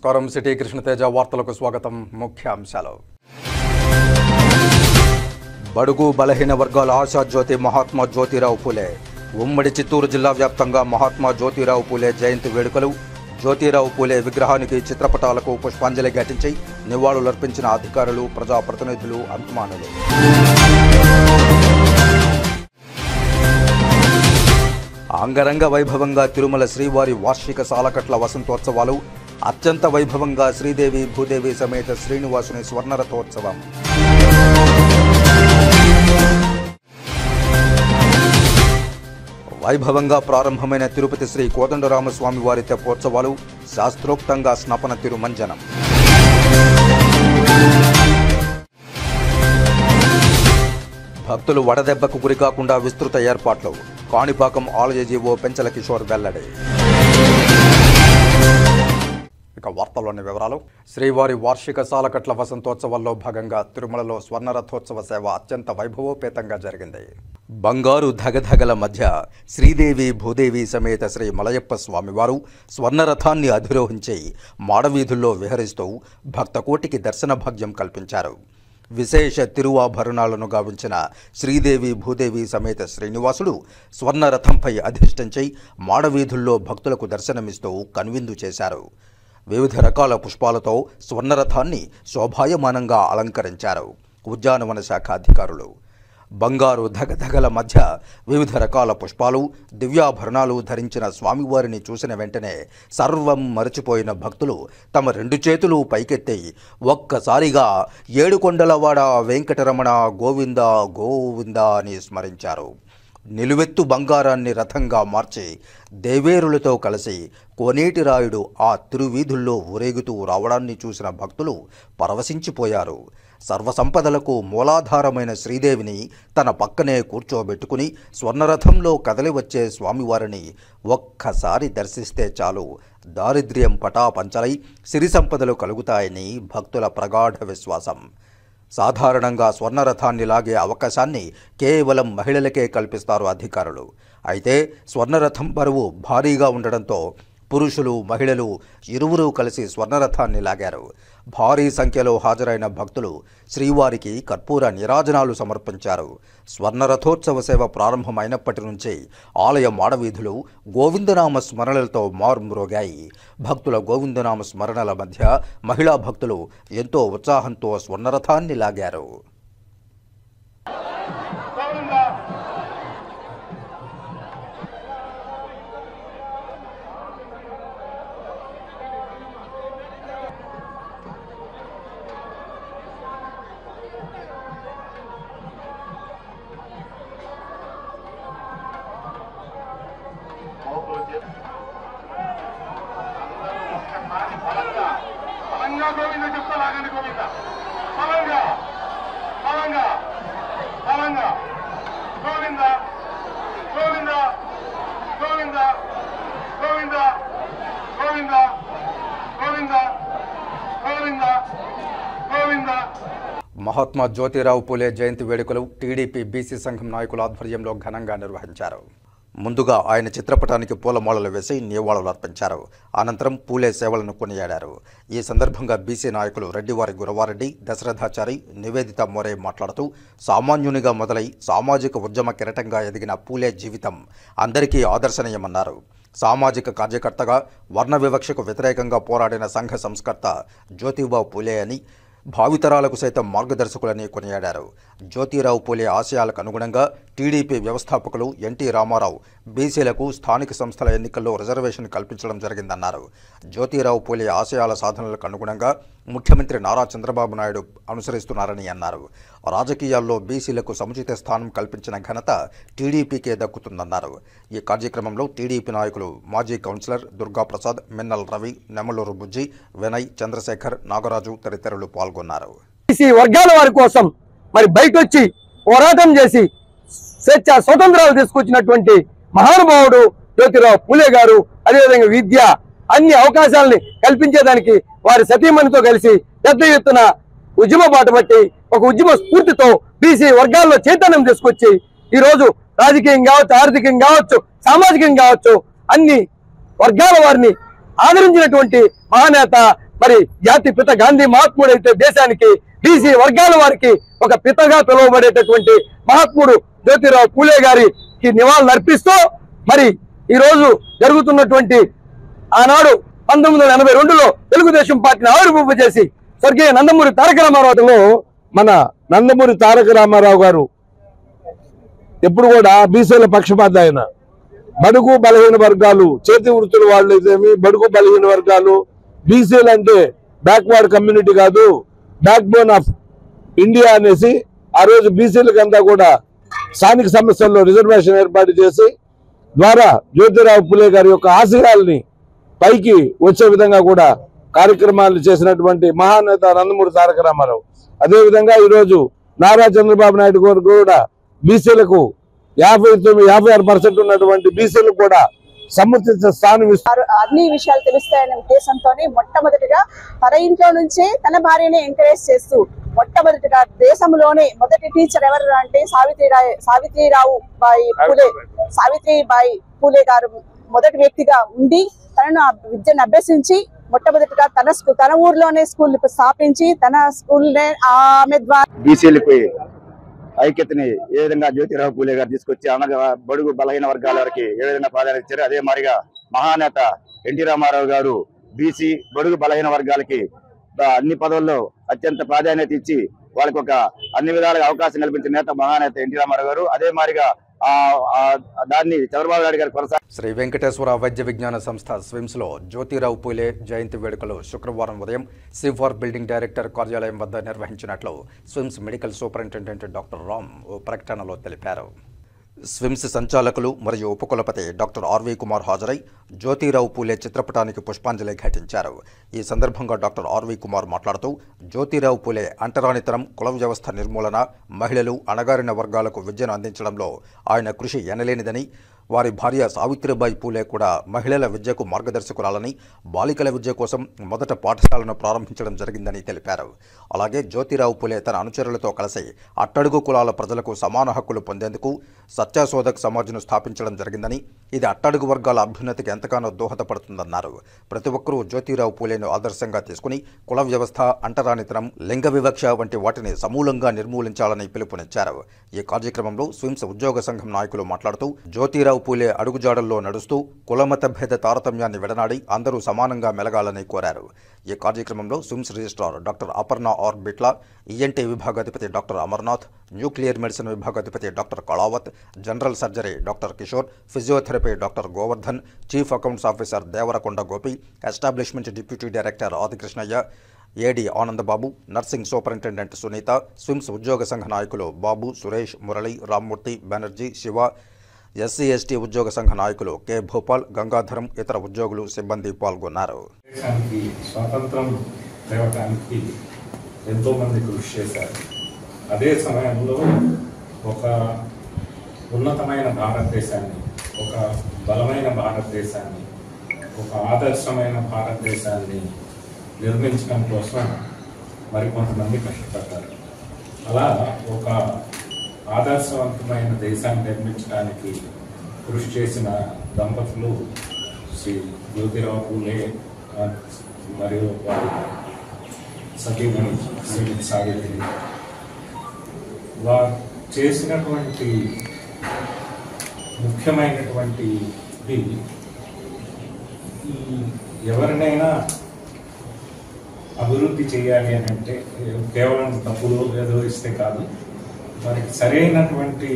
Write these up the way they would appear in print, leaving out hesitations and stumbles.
నమస్కారం. సిటీ కృష్ణతేజ వార్తలకు స్వాగతం. ముఖ్యాంశాలు. బడుగు బలహీన వర్గాల ఆశాజ్యోతి మహాత్మా జ్యోతిరావు పూలే. ఉమ్మడి చిత్తూరు జిల్లా వ్యాప్తంగా మహాత్మా జ్యోతిరావు పూలే జయంతి వేడుకలు. జ్యోతిరావు పూలే విగ్రహానికి, చిత్రపటాలకు పుష్పాంజలి ఘటించి నివాళులర్పించిన అధికారులు, ప్రజాప్రతినిధులు, అభిమానులు. అంగరంగ వైభవంగా తిరుమల శ్రీవారి వార్షిక సాలకట్ల వసంతోత్సవాలు. అత్యంత వైభవంగా శ్రీదేవి భూదేవి సమేత శ్రీనివాసుని స్వర్ణరథోత్సవం. వైభవంగా ప్రారంభమైన తిరుపతి శ్రీ కోదండరామస్వామి వారి తెప్పోత్సవాలు. శాస్త్రోక్తంగా స్నపన తిరుమంజనం. భక్తులు వడదెబ్బకు గురికాకుండా విస్తృత ఏర్పాట్లు. కాణిపాకం ఆలయ జీవో పెంచల కిషోర్ వెల్లడి. ఇక వార్తల్లోని వివరాలు. శ్రీవారి వార్షిక సాలకట్ల వసంతోత్సవాల్లో భాగంగా తిరుమలలో స్వర్ణరథోత్సవ సేవ అత్యంత వైభవోపేతంగా జరిగింది. బంగారు ధగధగల మధ్య శ్రీదేవి భూదేవి సమేత శ్రీ మలయప్ప స్వామివారు స్వర్ణరథాన్ని అధిరోహించి మాడవీధుల్లో విహరిస్తూ భక్తకోటికి దర్శన భాగ్యం కల్పించారు. విశేష తిరువాభరణాలను గావించిన శ్రీదేవి భూదేవి సమేత శ్రీనివాసుడు స్వర్ణరథంపై అధిష్ఠించి మాడవీధుల్లో భక్తులకు దర్శనమిస్తూ కనువిందు చేశారు. వివిధ రకాల పుష్పాలతో స్వర్ణరథాన్ని శోభాయమానంగా అలంకరించారు ఉద్యానవన శాఖ అధికారులు. బంగారు ధగధగల మధ్య వివిధ రకాల పుష్పాలు, దివ్యాభరణాలు ధరించిన స్వామివారిని చూసిన వెంటనే సర్వం మరచిపోయిన భక్తులు తమ రెండు చేతులు పైకెత్తి ఒక్కసారిగా ఏడుకొండలవాడ వెంకటరమణ గోవింద గోవింద అని స్మరించారు. నిలువెత్తు బంగారాన్ని రథంగా మార్చి దేవేరులతో కలిసి కోనేటి రాయుడు ఆ తిరువీధుల్లో ఊరేగుతూ రావడాన్ని చూసిన భక్తులు పరవశించిపోయారు. సర్వసంపదలకు మూలాధారమైన శ్రీదేవిని తన పక్కనే కూర్చోబెట్టుకుని స్వర్ణరథంలో కదలివచ్చే స్వామివారిని ఒక్కసారి దర్శిస్తే చాలు దారిద్ర్యం పటాపంచలై సిరి సంపదలు కలుగుతాయని భక్తుల ప్రగాఢ విశ్వాసం. సాధారణంగా స్వర్ణరథాన్ని లాగే అవకాశాన్ని కేవలం మహిళలకే కల్పిస్తారు అధికారులు. అయితే స్వర్ణరథం బరువు భారీగా ఉండడంతో పురుషులు, మహిళలు ఇరువురూ కలిసి స్వర్ణరథాన్ని లాగారు. భారీ సంఖ్యలో హాజరైన భక్తులు శ్రీవారికి కర్పూర నీరాజనాలు సమర్పించారు. స్వర్ణరథోత్సవ సేవ ప్రారంభమైనప్పటి నుంచి ఆలయ మాడవీధులు గోవిందనామ స్మరణలతో మారుమ్రోగాయి. భక్తుల గోవిందనామ స్మరణల మధ్య మహిళా భక్తులు ఎంతో ఉత్సాహంతో స్వర్ణరథాన్ని లాగారు. గోవింద చెప్తాలాగండి. గోవింద బలంగా బలంగా బలంగా గోవింద గోవింద గోవింద గోవింద గోవింద గోవింద గోవింద గోవింద. మహాత్మా జ్యోతిరావు పూలే జయంతి వేడుకలు టీడీపీ బీసీ సంఘం నాయకుల ఆధ్వర్యంలో ఘనంగా నిర్వహించారు. ముందుగా ఆయన చిత్రపటానికి పూలమాలలు వేసి నివాళులర్పించారు. అనంతరం పూలే సేవలను కొనియాడారు. ఈ సందర్భంగా బీసీ నాయకులు రెడ్డివారి గురవారెడ్డి, దశరథాచారి, నివేదిత మోరే మాట్లాడుతూ సామాన్యునిగా మొదలై సామాజిక ఉద్యమ కిరటంగా ఎదిగిన పూలే జీవితం అందరికీ ఆదర్శనీయమన్నారు. సామాజిక కార్యకర్తగా వర్ణ వివక్షకు వ్యతిరేకంగా పోరాడిన సంఘ సంస్కర్త జ్యోతిబా పూలే అని, భావితరాలకు సైతం మార్గదర్శకులని కొనియాడారు. జ్యోతిరావు పూలే ఆశయాలకు అనుగుణంగా టీడీపీ వ్యవస్థాపకులు ఎన్టీ రామారావు బీసీలకు స్థానిక సంస్థల ఎన్నికల్లో రిజర్వేషన్ కల్పించడం జరిగిందన్నారు. జ్యోతిరావు పూలే ఆశయాల సాధనలకు అనుగుణంగా ముఖ్యమంత్రి నారా చంద్రబాబు నాయుడు అనుసరిస్తున్నారని అన్నారు. రాజకీయాల్లో బీసీలకు సముచిత స్థానం కల్పించిన ఘనత టీడీపీకే దక్కుతుందన్నారు. ఈ కార్యక్రమంలో టీడీపీ నాయకులు మాజీ కౌన్సిలర్ దుర్గాప్రసాద్, మిన్నల్ రవి, నెమలూరు బుజ్జి, వినయ్, చంద్రశేఖర్, నాగరాజు తదితరులు పాల్గొన్నారు. బీసీ వర్గాల వారి కోసం మరి బయట వచ్చి పోరాటం చేసి స్వేచ్ఛ స్వతంత్రాలు తీసుకొచ్చినటువంటి మహానుభావుడు జ్యోతిరావు పూలే గారు. అదేవిధంగా విద్య, అన్ని అవకాశాలని కల్పించేదానికి వారి సతీమణితో కలిసి పెద్ద ఎత్తున ఉద్యమ బాట పట్టి ఒక ఉద్యమ స్ఫూర్తితో బీసీ వర్గాల్లో చైతన్యం తీసుకొచ్చి ఈ రోజు రాజకీయం కావచ్చు, ఆర్థికం కావచ్చు, సామాజికం కావచ్చు, అన్ని వర్గాల వారిని ఆదరించినటువంటి మహానేత మరి జాతి పిత గాంధీ మహాత్ముడు అయితే దేశానికి బీసీ వర్గాల వారికి ఒక పితగా పిలువబడేటటువంటి మహాత్ముడు జ్యోతిరావు పూలే గారికి నివాళులు అర్పిస్తూ మరి ఈ రోజు జరుగుతున్నటువంటి ఆనాడు 1982లో తెలుగుదేశం పార్టీని ఆవిర్భావం చేసి స్వర్గీయ నందమూరి తారక రామారావులో మన నందమూరి తారక రామారావు గారు ఎప్పుడు కూడా బీసీల పక్షపాత ఆయన. బడుగు బలహీన వర్గాలు చేతి వృత్తుల వాళ్ళు అయితేమి బడుగు బలహీన వర్గాలు బీసీలు అంటే బ్యాక్వర్డ్ కమ్యూనిటీ కాదు, బ్యాక్ బోన్ ఆఫ్ ఇండియా అనేసి ఆ రోజు బీసీలకంతా కూడా స్థానిక సంస్థల్లో రిజర్వేషన్ ఏర్పాటు చేసి ద్వారా జ్యోతిరావు పూలే గారి యొక్క ఆశయాల్ని పైకి వచ్చే విధంగా కూడా కార్యక్రమాలు చేసినటువంటి మహానేత నందమూరి తారక రామారావు. అదేవిధంగా ఈరోజు నారా చంద్రబాబు నాయుడు గారు కూడా బీసీలకు 56% ఉన్నటువంటి బీసీలకు కూడా సముచిత స్థానం ఇస్తారు. అన్ని విషయాలు తెలుస్తాయనే ఉద్దేశంతోనే మొట్టమొదటిగా తన ఇంట్లో నుంచే తన భార్యని ఎంకరేజ్ చేస్తూ మొట్టమొదటిగా దేశంలోనే మొదటి టీచర్ ఎవరు అంటే సావిత్రిబాయి పూలే గారు మొదటి వ్యక్తిగా ఉండి తనను విద్యను అభ్యసించి మొట్టమొదటిగా తన ఊర్లోనే స్కూల్ స్థాపించి తన స్కూల్నే ఆమె ద్వారా బీసీలకు ఐక్యతని ఏ విధంగా జ్యోతిరావు పూలే గారు తీసుకొచ్చి అనగా బడుగు బలహీన వర్గాల వారికి ఏ విధంగా ప్రాధాన్యత ఇచ్చారు, అదే మాదిరిగా మహానేత ఎన్టీ రామారావు గారు బీసీ బడుగు బలహీన వర్గాలకి అన్ని పదవుల్లో అత్యంత ప్రాధాన్యత ఇచ్చి వాళ్ళకి ఒక అన్ని విధాలుగా అవకాశం కల్పించిన నేత మహానేత ఎన్టీ రామారావు గారు. అదే మాదిరిగా దాన్ని చంద్రబాబు నాయుడు గారు కొనసాగి శ్రీ వెంకటేశ్వర వైద్య విజ్ఞాన సంస్థ స్విమ్స్లో జ్యోతిరావు పూలే జయంతి వేడుకలు శుక్రవారం ఉదయం సిఫార్ బిల్డింగ్ డైరెక్టర్ కార్యాలయం వద్ద నిర్వహించినట్లు SVIMS medical superintendent doctor Ram ఓ ప్రకటనలో తెలిపారు. స్విమ్స్ సంచాలకులు మరియు ఉపకులపతి డాక్టర్ ఆర్వి కుమార్ హాజరై జ్యోతిరావు పూలే చిత్రపటానికి పుష్పాంజలి ఘటించారు. ఈ సందర్భంగా డాక్టర్ ఆర్వి కుమార్ మాట్లాడుతూ జ్యోతిరావు పూలే అంటరానితనం, కుల వ్యవస్థ నిర్మూలన, మహిళలు, అణగారిన వర్గాలకు విద్యను అందించడంలో ఆయన కృషి ఎనలేనిదని, వారి భార్య సావిత్రిబాయి పూలే కూడా మహిళల విద్యకు మార్గదర్శకురాలని, బాలికల విద్య కోసం మొదట పాఠశాలను ప్రారంభించడం జరిగిందని తెలిపారు. అలాగే జ్యోతిరావు పూలే తన అనుచరులతో కలిసి అట్టడుగు కులాల ప్రజలకు సమాన హక్కులు పొందేందుకు సత్యాశోధక్ సమాజ్ను స్థాపించడం జరిగిందని, ఇది అట్టడుగు వర్గాల అభ్యున్నతికి ఎంతగానో దోహదపడుతుందన్నారు. ప్రతి ఒక్కరూ జ్యోతిరావు పూలేను ఆదర్శంగా తీసుకుని కుల వ్యవస్థ, అంటరానితనం, లింగ వివక్ష వంటి వాటిని సమూలంగా నిర్మూలించాలని పిలుపునిచ్చారు. ఈ కార్యక్రమంలో స్విమ్స్ ఉద్యోగ సంఘం నాయకులు మాట్లాడుతూ జ్యోతిరావు పూలే అడుగుజాడల్లో నడుస్తూ కులమత భేద తారతమ్యాన్ని విడనాడి అందరూ సమానంగా మెలగాలని కోరారు. ఈ కార్యక్రమంలో SVIMS registrar doctor Aparna R Bitla, ENT విభాగాధిపతి డాక్టర్ అమర్నాథ్, న్యూక్లియర్ మెడిసిన్ విభాగాధిపతి doctor Kalavath, general surgery doctor Kishore, physiotherapy doctor Govardhan, chief accounts officer Devarakonda Gopi, establishment deputy director Adikrishnaiah, AD Anandababu, nursing superintendent Sunitha, SVIMS ఉద్యోగ సంఘ నాయకులు బాబు, సురేష్, మురళి, రామ్మూర్తి, బెనర్జీ, శివ, ఎస్సీ ఎస్టీ ఉద్యోగ సంఘ నాయకులు కె భూపాల్, గంగాధరం, ఇతర ఉద్యోగులు, సిబ్బంది పాల్గొన్నారు. దేశానికి స్వాతంత్రం తేవడానికి ఎంతో మంది కృషి చేశారు. అదే సమయంలో ఒక ఉన్నతమైన భారతదేశాన్ని, ఒక బలమైన భారతదేశాన్ని, ఒక ఆదర్శమైన భారతదేశాన్ని నిర్మించడం కోసం మరికొంతమంది కష్టపడ్డారు. అలా ఒక ఆదర్శవంతమైన దేశాన్ని నిర్మించడానికి కృషి చేసిన దంపతులు శ్రీ జ్యోతిరావు పూలే మరియు వారి సతీమణి శ్రీమతి సావిత్రి. వారు చేసినటువంటి ముఖ్యమైనటువంటిది ఎవరినైనా అభివృద్ధి చేయాలి అని అంటే కేవలం డబ్బులు ఏదో ఇస్తే కాదు, వారికి సరైనటువంటి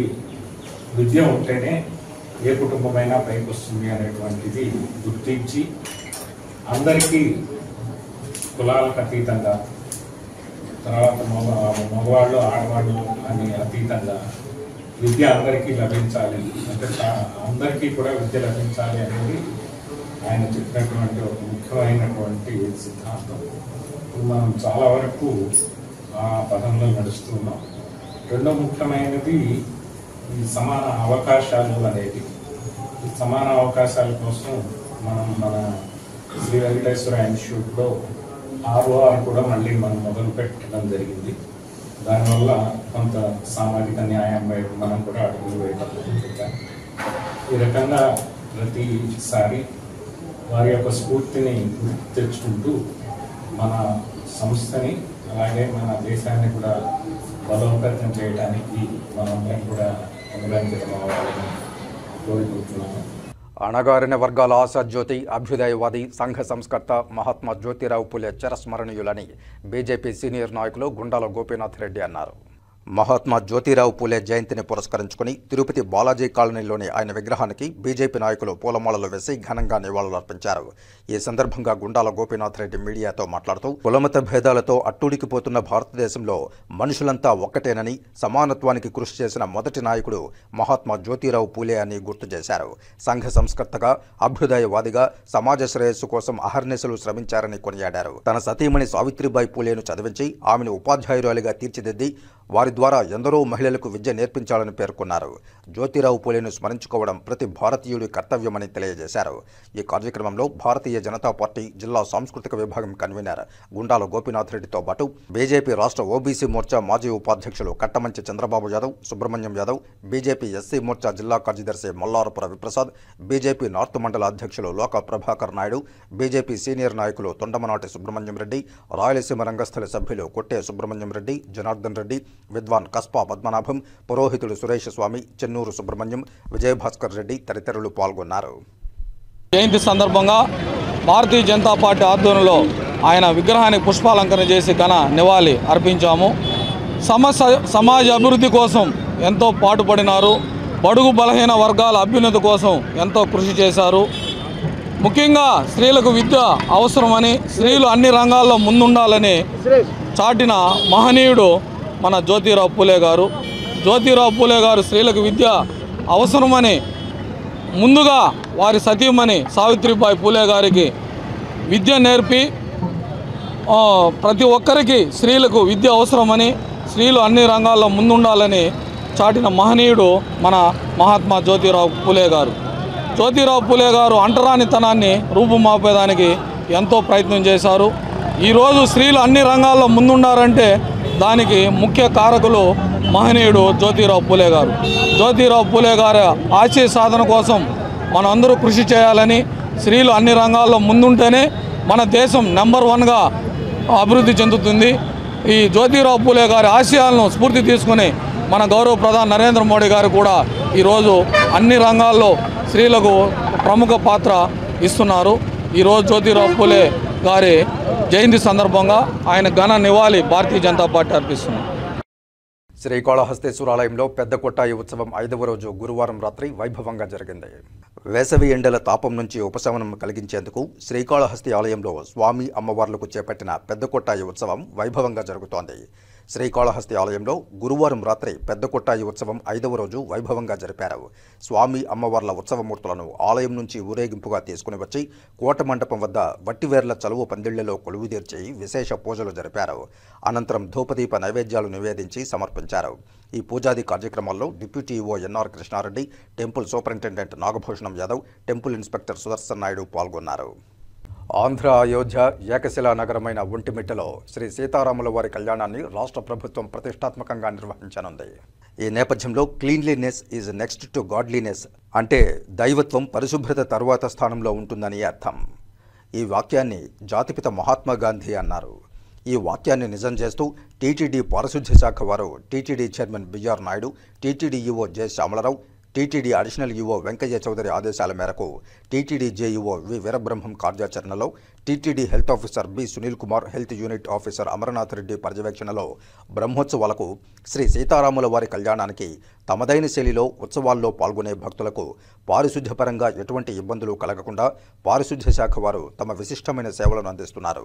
విద్య ఉంటేనే ఏ కుటుంబమైనా పైకి వస్తుంది అనేటువంటిది గుర్తించి అందరికీ కులాలకు అతీతంగా, తర్వాత మగవాళ్ళు ఆడవాళ్ళు అని అతీతంగా విద్య అందరికీ లభించాలి, అంటే అందరికీ కూడా విద్య లభించాలి అనేది ఆయన చెప్పినటువంటి ఒక ముఖ్యమైనటువంటి సిద్ధాంతం. మనం చాలా వరకు ఆ పదంలో నడుస్తున్నాం. రెండో ముఖ్యమైనది ఈ సమాన అవకాశాలు అనేది. ఈ సమాన అవకాశాల కోసం మన శ్రీ వెంకటేశ్వర ఇన్స్టిట్యూట్లో ROR కూడా మళ్ళీ మనం మొదలు పెట్టడం జరిగింది. దానివల్ల కొంత సామాజిక న్యాయం వైపు మనం కూడా అడుగులు వేయడం జరుగుతుంది. ఈ రకంగా ప్రతిసారి వారి యొక్క స్ఫూర్తిని తెచ్చుకుంటూ మన సంస్థని అలాగే మన దేశాన్ని కూడా బలోపేతం చేయడానికి మనందరం కూడా అనురంజితం అవ్వాలని కోరుకుంటున్నాను. అణగారిన వర్గాల ఆశాజ్యోతి, అభ్యుదయవాది, సంఘ సంస్కర్త మహాత్మా జ్యోతిరావు పూలే చిరస్మరణీయులని బీజేపీ సీనియర్ నాయకులు గుండాల గోపీనాథ్ రెడ్డి అన్నారు. మహాత్మా జ్యోతిరావు పూలే జయంతిని పురస్కరించుకుని తిరుపతి బాలాజీ కాలనీలోని ఆయన విగ్రహానికి బీజేపీ నాయకులు పూలమాలలు వేసి ఘనంగా నివాళులర్పించారు. ఈ సందర్భంగా గుండాల గోపీనాథ్ రెడ్డి మీడియాతో మాట్లాడుతూ కులమత భేదాలతో అట్టుడికిపోతున్న భారతదేశంలో మనుషులంతా ఒక్కటేనని, సమానత్వానికి కృషి చేసిన మొదటి నాయకుడు మహాత్మా జ్యోతిరావు పూలే అని గుర్తు చేశారు. సంఘ సంస్కర్తగా, అభ్యుదయవాదిగా సమాజ శ్రేయస్సు కోసం అహర్నిశలు శ్రమించారని కొనియాడారు. తన సతీమణి సావిత్రిబాయి పూలేను చదివించి ఆమెను ఉపాధ్యాయురాలిగా తీర్చిదిద్ది వారి ద్వారా ఎందరో మహిళలకు విద్య నేర్పించాలని పేర్కొన్నారు. జ్యోతిరావు పూలేను స్మరించుకోవడం ప్రతి భారతీయుడి కర్తవ్యమని తెలియజేశారు. ఈ కార్యక్రమంలో భారతీయ జనతా పార్టీ జిల్లా సాంస్కృతిక విభాగం కన్వీనర్ గుండాల గోపీనాథ్ రెడ్డితో పాటు బీజేపీ రాష్ట్ర ఓబీసీ మోర్చా మాజీ ఉపాధ్యక్షులు కట్టమంచి చంద్రబాబు యాదవ్, సుబ్రహ్మణ్యం యాదవ్, బీజేపీ ఎస్సీ మోర్చా జిల్లా కార్యదర్శి మొల్లారపుర విప్రసాద్, బీజేపీ నార్త్ మండల అధ్యక్షులు లోక ప్రభాకర్ నాయుడు, బీజేపీ సీనియర్ నాయకులు తొండమనాటి సుబ్రహ్మణ్యం రెడ్డి, రాయలసీమ రంగస్థల సభ్యులు కొట్టే సుబ్రహ్మణ్యం రెడ్డి, జనార్దన్ రెడ్డి, విద్వాన్ కస్పా పద్మనాభం, పురోహితుడు సురేష్ స్వామి, చెన్నూరు సుబ్రహ్మణ్యం, విజయభాస్కర్ రెడ్డి తదితరులు పాల్గొన్నారు. జయంతి సందర్భంగా భారతీయ జనతా పార్టీ ఆధ్వర్యంలో ఆయన విగ్రహానికి పుష్పాలంకరణ చేసి ఘన నివాళి అర్పించాము. సమాజ అభివృద్ధి కోసం ఎంతో పాటుపడినారు. బడుగు బలహీన వర్గాల అభ్యున్నతి కోసం ఎంతో కృషి చేశారు. ముఖ్యంగా స్త్రీలకు విద్య అవసరమని, స్త్రీలు అన్ని రంగాల్లో ముందుండాలని చాటిన మహనీయుడు మన జ్యోతిరావు పూలే గారు. జ్యోతిరావు పూలే గారు స్త్రీలకు విద్య అవసరమని ముందుగా వారి సతీమణి సావిత్రిబాయి పూలే గారికి విద్య నేర్పి ప్రతి ఒక్కరికి స్త్రీలకు విద్య అవసరమని, స్త్రీలు అన్ని రంగాల్లో ముందుండాలని చాటిన మహనీయుడు మన మహాత్మా జ్యోతిరావు పూలే గారు. జ్యోతిరావు పూలే గారు అంటరానితనాన్ని రూపుమాపేదానికి ఎంతో ప్రయత్నం చేశారు. ఈరోజు స్త్రీలు అన్ని రంగాల్లో ముందుండారంటే దానికి ముఖ్య కారకులు మహనీయుడు జ్యోతిరావు పూలే గారు. జ్యోతిరావు పూలే గారి ఆశయ సాధన కోసం మనందరూ కృషి చేయాలని, స్త్రీలు అన్ని రంగాల్లో ముందుంటేనే మన దేశం నెంబర్ 1గా అభివృద్ధి చెందుతుంది. ఈ జ్యోతిరావు పూలే గారి ఆశయాలను స్ఫూర్తి తీసుకుని మన గౌరవ ప్రధాని నరేంద్ర మోడీ గారు కూడా ఈరోజు అన్ని రంగాల్లో స్త్రీలకు ప్రముఖ పాత్ర ఇస్తున్నారు. ఈరోజు జ్యోతిరావు పూలే గారి జయంతి సందర్భంగా ఆయన ఘన నివాళి భారతీయ జనతా పార్టీ అర్పిస్తుంది. శ్రీకాళహస్తేశ్వరాలయంలో పెద్ద కొట్టాయి ఉత్సవం 5వ రోజు గురువారం రాత్రి వైభవంగా జరిగింది. వేసవి ఎండల తాపం నుంచి ఉపశమనం కలిగించేందుకు శ్రీకాళహస్తి ఆలయంలో స్వామి అమ్మవార్లకు చేపట్టిన పెద్ద కొట్టాయి ఉత్సవం వైభవంగా జరుగుతోంది. శ్రీకాళహస్తి ఆలయంలో గురువారం రాత్రి పెద్ద కొట్టాయి ఉత్సవం 5వ రోజు వైభవంగా జరిపారు. స్వామి అమ్మవార్ల ఉత్సవమూర్తులను ఆలయం నుంచి ఊరేగింపుగా తీసుకుని వచ్చి కోట మండపం వద్ద వట్టివేర్ల చలువు పందిళ్లలో కొలువుదీర్చి విశేష పూజలు జరిపారు. అనంతరం ధూపదీప నైవేద్యాలు నివేదించి సమర్పించారు. ఈ పూజాది కార్యక్రమాల్లో deputy EO NR Krishnareddy, temple superintendent Nagabhushanam Yadav, temple inspector Sudarshan Naidu పాల్గొన్నారు. ఆంధ్ర అయోధ్య ఏకశిలా నగరమైన ఒంటిమిట్టలో శ్రీ సీతారాముల వారి కళ్యాణాన్ని రాష్ట్ర ప్రభుత్వం ప్రతిష్టాత్మకంగా నిర్వహించనుంది. ఈ నేపథ్యంలో cleanliness is next to godliness అంటే దైవత్వం పరిశుభ్రత తరువాత స్థానంలో ఉంటుందని అర్థం. ఈ వాక్యాన్ని జాతిపిత మహాత్మా గాంధీ అన్నారు. ఈ వాక్యాన్ని నిజం చేస్తూ టీటీడీ పారిశుద్ధ్య శాఖ వారు TTD chairman BR Naidu, TTD EO J Syamalarao, TTD additional EO Venkaiah Chowdary ఆదేశాల మేరకు టీటీడీ జేఈఓ వి వీరబ్రహ్మం కార్యాచరణలో TTD health officer B Sunil Kumar, health unit officer Amarnath Reddy పర్యవేక్షణలో బ్రహ్మోత్సవాలకు శ్రీ సీతారాముల వారి కళ్యాణానికి తమదైన శైలిలో ఉత్సవాల్లో పాల్గొనే భక్తులకు పారిశుద్ధ్యపరంగా ఎటువంటి ఇబ్బందులు కలగకుండా పారిశుద్ధ్య శాఖ వారు తమ విశిష్టమైన సేవలను అందిస్తున్నారు.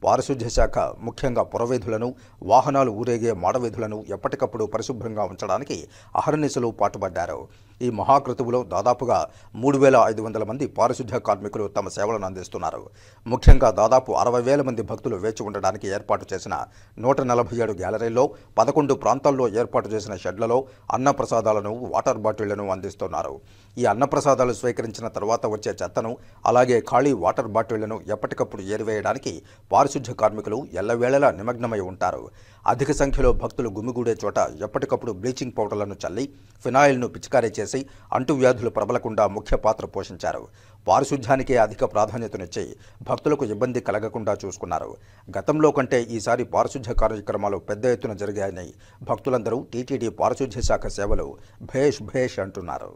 పారిశుద్ధ్య శాఖ ముఖ్యంగా పురవీధులను, వాహనాలు ఊరేగే మాడవీధులను ఎప్పటికప్పుడు పరిశుభ్రంగా ఉంచడానికి అహర్నిశలు పాటుపడ్డారు. ఈ మహాకృతువులో దాదాపుగా 3,500 మంది పారిశుద్ధ్య కార్మికులు తమ సేవలను అందిస్తున్నారు. ముఖ్యంగా దాదాపు 60,000 మంది భక్తులు వేచి ఉండడానికి ఏర్పాటు చేసిన 147 గ్యాలరీల్లో 11 ప్రాంతాల్లో ఏర్పాటు చేసిన షెడ్లలో అన్నప్రసాదాలను, వాటర్ బాటిళ్లను అందిస్తున్నారు. ఈ అన్నప్రసాదాలు స్వీకరించిన తర్వాత వచ్చే చెత్తను, అలాగే ఖాళీ వాటర్ బాటిళ్లను ఎప్పటికప్పుడు ఏరివేయడానికి పారిశుద్ధ్య కార్మికులు ఎల్లవేళలా నిమగ్నమై ఉంటారు. అధిక సంఖ్యలో భక్తులు గుమిగూడే చోట ఎప్పటికప్పుడు బ్లీచింగ్ పౌడర్లను చల్లి ఫినాయిల్ను పిచికారీ చేసి అంటువ్యాధులు ప్రబలకుండా ముఖ్య పాత్ర పోషించారు. పారిశుధ్యానికే అధిక ప్రాధాన్యతనిచ్చి భక్తులకు ఇబ్బంది కలగకుండా చూసుకున్నారు. గతంలో కంటే ఈసారి పారిశుధ్య కార్యక్రమాలు పెద్ద ఎత్తున జరిగాయని భక్తులందరూ టీటీడీ పారిశుధ్య శాఖ సేవలు భేష్ భేష్ అంటున్నారు.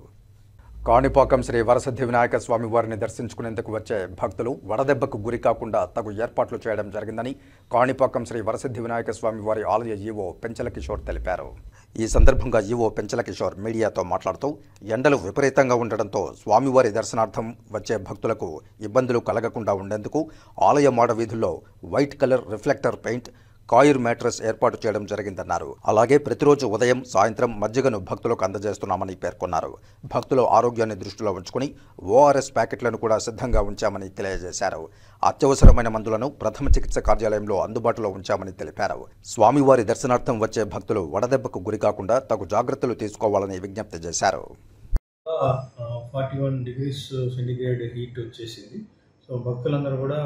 కాణిపాకం శ్రీ వరసిద్ధి వినాయక స్వామి వారిని దర్శించుకునేందుకు వచ్చే భక్తులు వడదెబ్బకు గురి కాకుండా తగు ఏర్పాట్లు చేయడం జరిగిందని కాణిపాకం శ్రీ వరసిద్ధి వినాయక స్వామి వారి ఆలయ ఈవో పెంచల కిషోర్ తెలిపారు. ఈ సందర్భంగా ఈవో పెంచల కిషోర్ మీడియాతో మాట్లాడుతూ ఎండలు విపరీతంగా ఉండడంతో స్వామివారి దర్శనార్థం వచ్చే భక్తులకు ఇబ్బందులు కలగకుండా ఉండేందుకు ఆలయ మాడ వీధుల్లో white colour reflector paint, coir mattress ఏర్పాటు చేయడం జరిగిందన్నారు. అలాగే ప్రతిరోజు ఉదయం సాయంత్రం మజ్జిగను భక్తులకు అందజేస్తున్నామని పేర్కొన్నారు. భక్తుల ఆరోగ్యాన్ని దృష్టిలో ఉంచుకుని ఓఆర్ఎస్ ప్యాకెట్లను కూడా సిద్ధంగా ఉంచామని తెలియజేశారు. అత్యవసరమైన మందులను ప్రథమ చికిత్స కార్యాలయంలో అందుబాటులో ఉంచామని తెలిపారు. స్వామివారి దర్శనార్థం వచ్చే భక్తులు వడదెబ్బకు గురికాకుండా తగు జాగ్రత్తలు తీసుకోవాలని విజ్ఞప్తి చేశారు. 41 degrees సెంటిగ్రేడ్ హీట్ వచ్చేసింది. సో భక్తులందరూ కూడా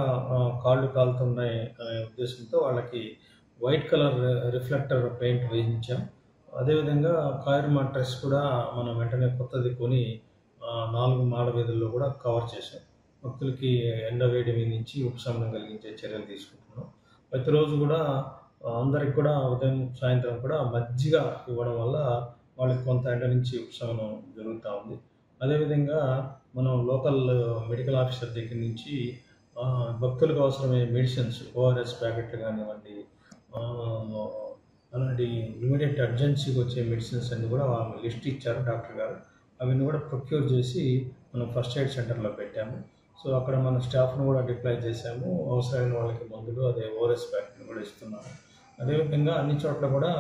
కాళ్ళు కాలుతున్నాయి అనే ఉద్దేశంతో వాళ్ళకి వైట్ కలర్ రిఫ్లెక్టర్ పెయింట్ వేయించాం. అదేవిధంగా కాయిర్ మ్యాట్రెస్ కూడా మనం వెంటనే కొత్తది కొని 4 మాడ వీధుల్లో కూడా కవర్ చేసాం. భక్తులకి ఎండ వేడి నుంచి ఉపశమనం కలిగించే చర్యలు తీసుకుంటున్నాం. ప్రతిరోజు కూడా అందరికి కూడా ఉదయం సాయంత్రం కూడా మజ్జిగ ఇవ్వడం వల్ల వాళ్ళకి కొంత ఎండ నుంచి ఉపశమనం జరుగుతూ ఉంది. అదేవిధంగా మనం లోకల్ మెడికల్ ఆఫీసర్ దగ్గర నుంచి భక్తులకు అవసరమైన మెడిసిన్స్, ఓఆర్ఎస్ ప్యాకెట్లు కానివ్వండి, అలాంటి ఇమీడియట్ అర్జెన్సీకి వచ్చే మెడిసిన్స్ అన్ని కూడా వాళ్ళు లిస్ట్ ఇచ్చారు డాక్టర్ గారు. అవన్నీ కూడా ప్రొక్యూర్ చేసి మనం ఫస్ట్ ఎయిడ్ సెంటర్లో పెట్టాము. సో అక్కడ మన స్టాఫ్ను కూడా డిప్లాయ్ చేశాము. అవసరమైన వాళ్ళకి మందులు, అదే ఓఆర్ఎస్ ప్యాకెట్లు కూడా ఇస్తున్నాము. అదేవిధంగా అన్ని చోట్ల కూడా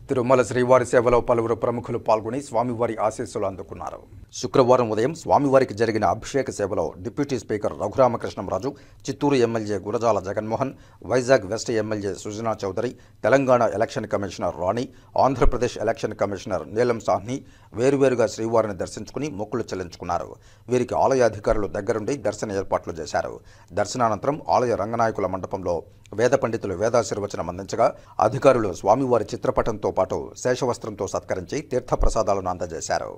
తిరుమల శ్రీవారి సేవలో పలువురు ప్రముఖులు పాల్గొని స్వామివారి ఆశీస్సులు అందుకున్నారు. శుక్రవారం ఉదయం స్వామివారికి జరిగిన అభిషేక సేవలో deputy speaker Raghuramakrishnamraju, Chittoor MLA Gurajala Jaganmohan, Vizag west MLA Sujana Chowdary, Telangana election commissioner Rani, Andhra Pradesh election commissioner Neelam Sawhney వేరువేరుగా శ్రీవారిని దర్శించుకుని మొక్కులు చెల్లించుకున్నారు. వీరికి ఆలయ అధికారులు దగ్గరుండి దర్శన ఏర్పాట్లు చేశారు. దర్శనానంతరం ఆలయ రంగనాయకుల మండపంలో వేద పండితులు వేదాశీర్వచనం అందించగా అధికారులు స్వామివారి చిత్రపటంతో పాటు శేషవస్త్రంతో సత్కరించి తీర్థప్రసాదాలను అందజేశారు.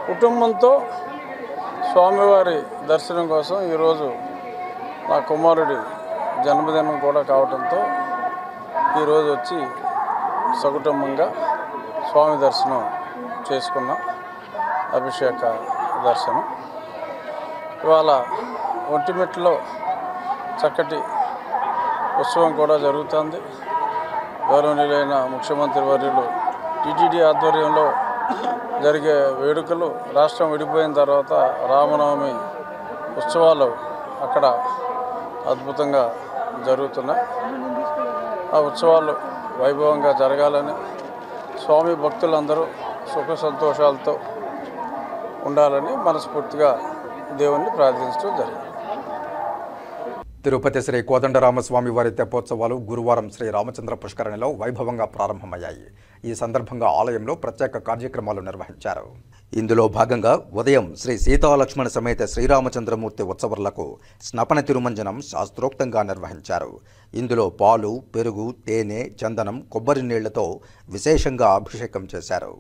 కుటుంబంతో స్వామివారి దర్శనం కోసం ఈరోజు నా కుమారుడి జన్మదినం కూడా కావడంతో ఈరోజు వచ్చి సకుటుంబంగా స్వామి దర్శనం చేసుకున్నాం. అభిషేక దర్శనం ఇవాళ ఒంటిమిట్టలో చక్కటి ఉత్సవం కూడా జరుగుతుంది. గౌరవనీయులైన ముఖ్యమంత్రి వర్యులు టీటీడీ ఆధ్వర్యంలో జరిగే వేడుకలు రాష్ట్రం విడిపోయిన తర్వాత రామనవమి ఉత్సవాలు అక్కడ అద్భుతంగా జరుగుతున్నాయి. ఆ ఉత్సవాలు వైభవంగా జరగాలని స్వామి భక్తులందరూ సుఖ సంతోషాలతో ఉండాలని మనస్ఫూర్తిగా దేవుణ్ణి ప్రార్థించడం జరిగింది. తిరుపతి శ్రీ కోదండరామస్వామి వారి తెప్పోత్సవాలు గురువారం శ్రీ రామచంద్ర పుష్కరిణిలో వైభవంగా ప్రారంభమయ్యాయి. ఈ సందర్భంగా ఆలయంలో ప్రత్యేక కార్యక్రమాలు నిర్వహించారు. ఇందులో భాగంగా ఉదయం శ్రీ సీతాలక్ష్మణ సమేత శ్రీరామచంద్రమూర్తి ఉత్సవాలకు స్నపన తిరుమంజనం శాస్త్రోక్తంగా నిర్వహించారు. ఇందులో పాలు, పెరుగు, తేనె, చందనం, కొబ్బరి నీళ్లతో విశేషంగా అభిషేకం చేశారు.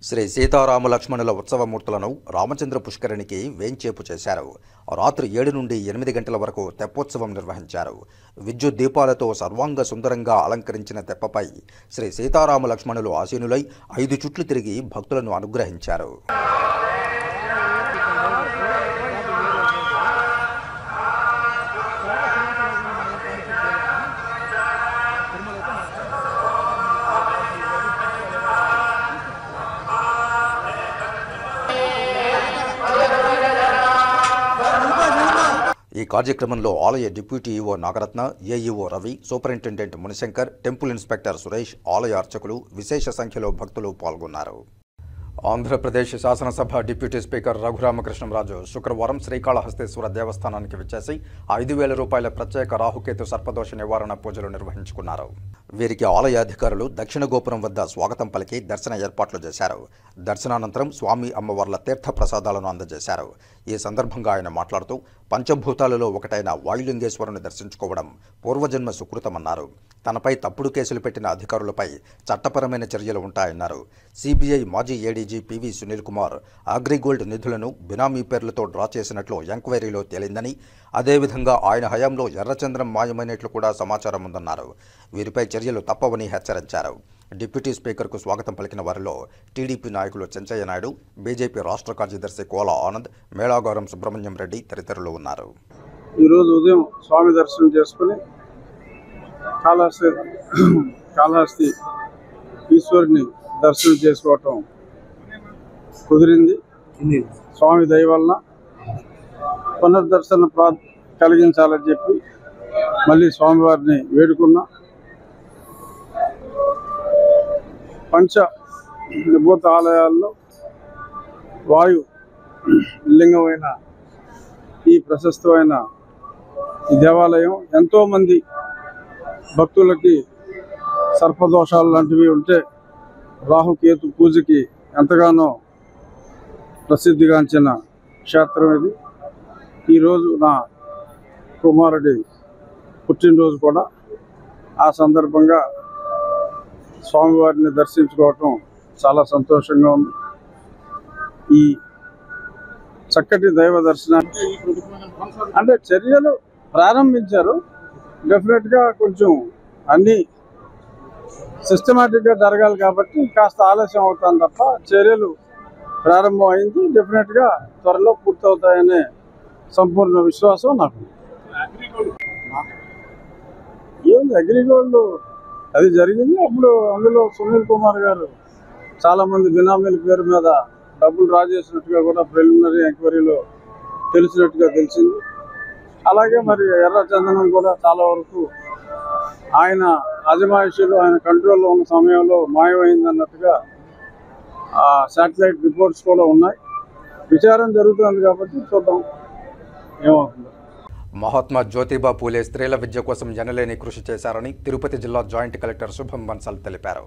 శ్రీ సీతారామ లక్ష్మణుల ఉత్సవమూర్తులను రామచంద్ర పుష్కరిణికి వేంచేపు చేశారు. రాత్రి 7 నుండి 8 గంటల వరకు తెప్పోత్సవం నిర్వహించారు. విద్యుత్ దీపాలతో సర్వాంగ సుందరంగా అలంకరించిన తెప్పపై శ్రీ సీతారామ లక్ష్మణులు ఆసీనులై 5 చుట్లు తిరిగి భక్తులను అనుగ్రహించారు. ఈ కార్యక్రమంలో ఆలయ deputy EO Nagaratna, AEO Ravi, superintendent Munishankar, temple inspector Suresh, ఆలయ అర్చకులు, విశేష సంఖ్యలో భక్తులు పాల్గొన్నారు. ఆంధ్రప్రదేశ్ శాసనసభ డిప్యూటీ స్పీకర్ రఘురామకృష్ణంరాజు శుక్రవారం శ్రీకాళహస్తీశ్వర దేవస్థానానికి విచ్చేసి 5,000 రూపాయల ప్రత్యేక రాహుకేతు సర్పదోష నివారణ పూజలు నిర్వహించుకున్నారు. వీరికి ఆలయ అధికారులు దక్షిణ గోపురం వద్ద స్వాగతం పలికి దర్శన ఏర్పాట్లు చేశారు. దర్శనానంతరం స్వామి అమ్మవార్ల తీర్థ ప్రసాదాలను అందజేశారు. ఈ సందర్భంగా ఆయన మాట్లాడుతూ పంచభూతాలలో ఒకటైన వాయులింగేశ్వరుని దర్శించుకోవడం పూర్వజన్మ సుకృతమన్నారు. తనపై తప్పుడు కేసులు పెట్టిన అధికారులపై చట్టపరమైన చర్యలు ఉంటాయన్నారు. సిబిఐ మాజీ ఏడీజీ పివి సునీల్ కుమార్ అగ్రిగోల్డ్ నిధులను బినామీ పేర్లతో డ్రా చేసినట్లు ఎంక్వైరీలో తేలిందని, అదేవిధంగా ఆయన హయాంలో ఎర్రచంద్రం మాయమైనట్లు కూడా సమాచారం ఉందన్నారు. వీరిపై చర్యలు తప్పవని హెచ్చరించారు. డిప్యూటీ స్పీకర్కు స్వాగతం పలికిన వారిలో టీడీపీ నాయకులు చెంచయ్య నాయుడు, బీజేపీ రాష్ట్ర కార్యదర్శి కోల ఆనంద్, మేళాగారం సుబ్రహ్మణ్యం రెడ్డి తదితరులు ఉన్నారు. ఈరోజు ఉదయం స్వామి దర్శనం చేసుకుని కాళహస్తి ఈశ్వరుని దర్శనం చేసుకోవటం కుదిరింది. స్వామి దయ వలన పునర్దర్శన కలిగించాలని చెప్పి మళ్ళీ స్వామివారిని వేడుకున్నా. పంచభూత ఆలయాల్లో వాయు లింగమైన ఈ ప్రశస్తమైన ఈ దేవాలయం ఎంతోమంది భక్తులకి సర్పదోషాలు లాంటివి ఉంటే రాహుకేతు పూజకి ఎంతగానో ప్రసిద్ధిగాంచిన క్షేత్రం ఇది. ఈరోజు నా కుమారుడి పుట్టినరోజు కూడా. ఆ సందర్భంగా స్వామివారిని దర్శించుకోవటం చాలా సంతోషంగా ఉంది. ఈ చక్కటి దైవ దర్శనానికి అంటే చర్యలు ప్రారంభించారు. డెఫినెట్గా కొంచెం అన్నీ సిస్టమేటిక్గా జరగాలి కాబట్టి కాస్త ఆలస్యం అవుతాను తప్ప చర్యలు ప్రారంభం అయింది. డెఫినెట్గా త్వరలో పూర్తవుతాయనే సంపూర్ణ విశ్వాసం నాకు. ఏముంది అగ్రిగోల్డ్ అది జరిగింది. అప్పుడు అందులో సునీల్ కుమార్ గారు చాలామంది బినామీల పేరు మీద డబ్బులు డ్రా చేసినట్టుగా కూడా ప్రిలిమినరీ ఎంక్వైరీలో తెలిసినట్టుగా తెలిసింది. అలాగే మరి ఎర్రచందనం కూడా చాలా వరకు ఆయన అజమాయిషీలు ఆయన కంట్రోల్లో ఉన్న సమయంలో మాయమైంది అన్నట్టుగా శాటిలైట్ రిపోర్ట్స్ కూడా ఉన్నాయి. విచారణ జరుగుతుంది కాబట్టి చూద్దాం ఏమవుతుందో. మహాత్మా జ్యోతిబా పూలే స్త్రీల విద్య కోసం ఎనలేని కృషి చేశారని తిరుపతి జిల్లా జాయింట్ కలెక్టర్ శుభం బన్సల్ తెలిపారు.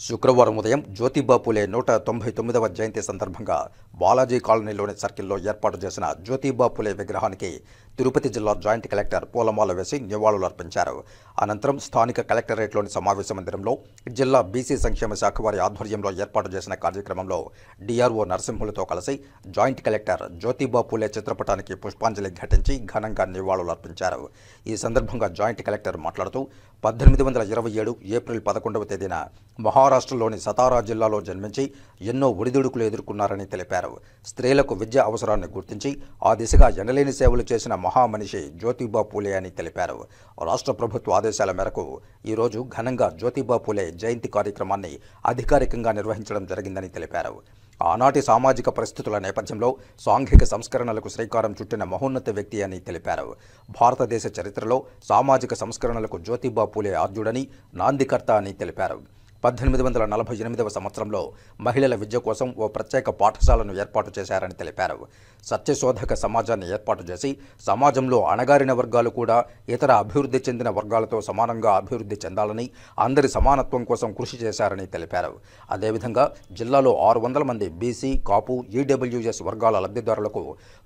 శుక్రవారం ఉదయం జ్యోతిబా పూలే 199వ జయంతి సందర్భంగా బాలాజీ కాలనీలోని సర్కిల్లో ఏర్పాటు చేసిన జ్యోతిబా పూలే విగ్రహానికి తిరుపతి జిల్లా జాయింట్ కలెక్టర్ పూలమాల వేసి నివాళులు అర్పించారు. అనంతరం స్థానిక కలెక్టరేట్లోని సమావేశ మందిరంలో జిల్లా బీసీ సంక్షేమ శాఖ వారి ఆధ్వర్యంలో ఏర్పాటు చేసిన కార్యక్రమంలో డిఆర్ఓ నరసింహులతో కలిసి జాయింట్ కలెక్టర్ జ్యోతిబా పూలే చిత్రపటానికి పుష్పాంజలి ఘటించి ఘనంగా నివాళులు అర్పించారు. ఈ సందర్భంగా జాయింట్ కలెక్టర్ మాట్లాడుతూ 1827 ఏప్రిల్ 11వ తేదీన మహారాష్ట్రలోని సతారా జిల్లాలో జన్మించి ఎన్నో ఒడిదుడుకులు ఎదుర్కొన్నారని తెలిపారు. స్త్రీలకు విద్య అవసరాన్ని గుర్తించి ఆ దిశగా ఎనలేని సేవలు చేసిన మహామనిషి జ్యోతిబా పూలే అని తెలిపారు. రాష్ట్ర ప్రభుత్వ ఆదేశాల మేరకు ఈరోజు ఘనంగా జ్యోతిబా పూలే జయంతి కార్యక్రమాన్ని అధికారికంగా నిర్వహించడం జరిగిందని తెలిపారు. ఆనాటి సామాజిక పరిస్థితుల నేపథ్యంలో సాంఘిక సంస్కరణలకు శ్రీకారం చుట్టిన మహోన్నత వ్యక్తి అని తెలిపారు. భారతదేశ చరిత్రలో సామాజిక సంస్కరణలకు జ్యోతిబా పూలే ఆద్యుడని, నాందికర్త అని తెలిపారు. 1848వ సంవత్సరంలో మహిళల విద్య కోసం ఓ ప్రత్యేక పాఠశాలను ఏర్పాటు చేశారని తెలిపారు. సత్యశోధక సమాజాన్ని ఏర్పాటు చేసి సమాజంలో అణగారిన వర్గాలు కూడా ఇతర అభివృద్ధి చెందిన వర్గాలతో సమానంగా అభివృద్ధి చెందాలని, అందరి సమానత్వం కోసం కృషి చేశారని తెలిపారు. అదేవిధంగా జిల్లాలో 600 మంది బీసీ, కాపు, ఈడబ్ల్యూఎస్ వర్గాల లబ్ధిదారులకు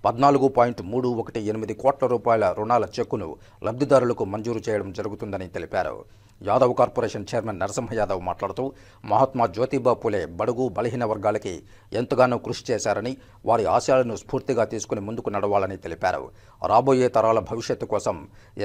14.318 కోట్ల రూపాయల రుణాల చెక్కును లబ్ధిదారులకు మంజూరు చేయడం జరుగుతుందని తెలిపారు. యాదవ్ కార్పొరేషన్ చైర్మన్ నరసింహ యాదవ్ మాట్లాడుతూ మహాత్మా జ్యోతిబా పూలే బడుగు బలహీన వర్గాలకి ఎంతగానో కృషి చేశారని, వారి ఆశయాలను స్ఫూర్తిగా తీసుకుని ముందుకు నడవాలని తెలిపారు. రాబోయే తరాల భవిష్యత్తు కోసం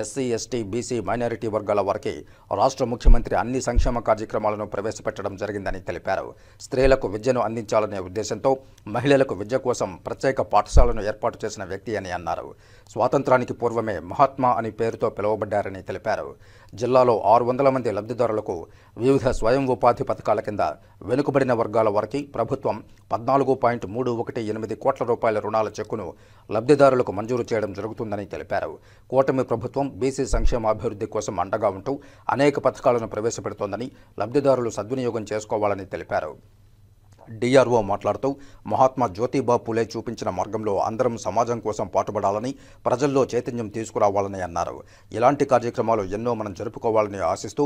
ఎస్సీ, ఎస్టీ, బీసీ, మైనారిటీ వర్గాల వారికి రాష్ట్ర ముఖ్యమంత్రి అన్ని సంక్షేమ కార్యక్రమాలను ప్రవేశపెట్టడం జరిగిందని తెలిపారు. స్త్రీలకు విద్యను అందించాలనే ఉద్దేశంతో మహిళలకు విద్య కోసం ప్రత్యేక పాఠశాలను ఏర్పాటు చేసిన వ్యక్తి అని అన్నారు. స్వాతంత్రానికి పూర్వమే మహాత్మా అని పేరుతో పిలువబడ్డారని తెలిపారు. జిల్లాలో 600 మంది లబ్ధిదారులకు వివిధ స్వయం ఉపాధి పథకాల కింద వెనుకబడిన వర్గాల వారికి ప్రభుత్వం 14.318 కోట్ల రూపాయల రుణాల చెక్కును లబ్ధిదారులకు మంజూరు చేయడం జరుగుతుందని తెలిపారు. కూటమి ప్రభుత్వం బీసీ సంక్షేమాభివృద్ధి కోసం అండగా ఉంటూ అనేక పథకాలను ప్రవేశపెడుతోందని, లబ్ధిదారులు సద్వినియోగం చేసుకోవాలని తెలిపారు. డిఆర్ఓ మాట్లాడుతూ మహాత్మా జ్యోతిబా పూలే చూపించిన మార్గంలో అందరం సమాజం కోసం పాటుపడాలని, ప్రజల్లో చైతన్యం తీసుకురావాలని అన్నారు. ఇలాంటి కార్యక్రమాలు ఎన్నో మనం జరుపుకోవాలని ఆశిస్తూ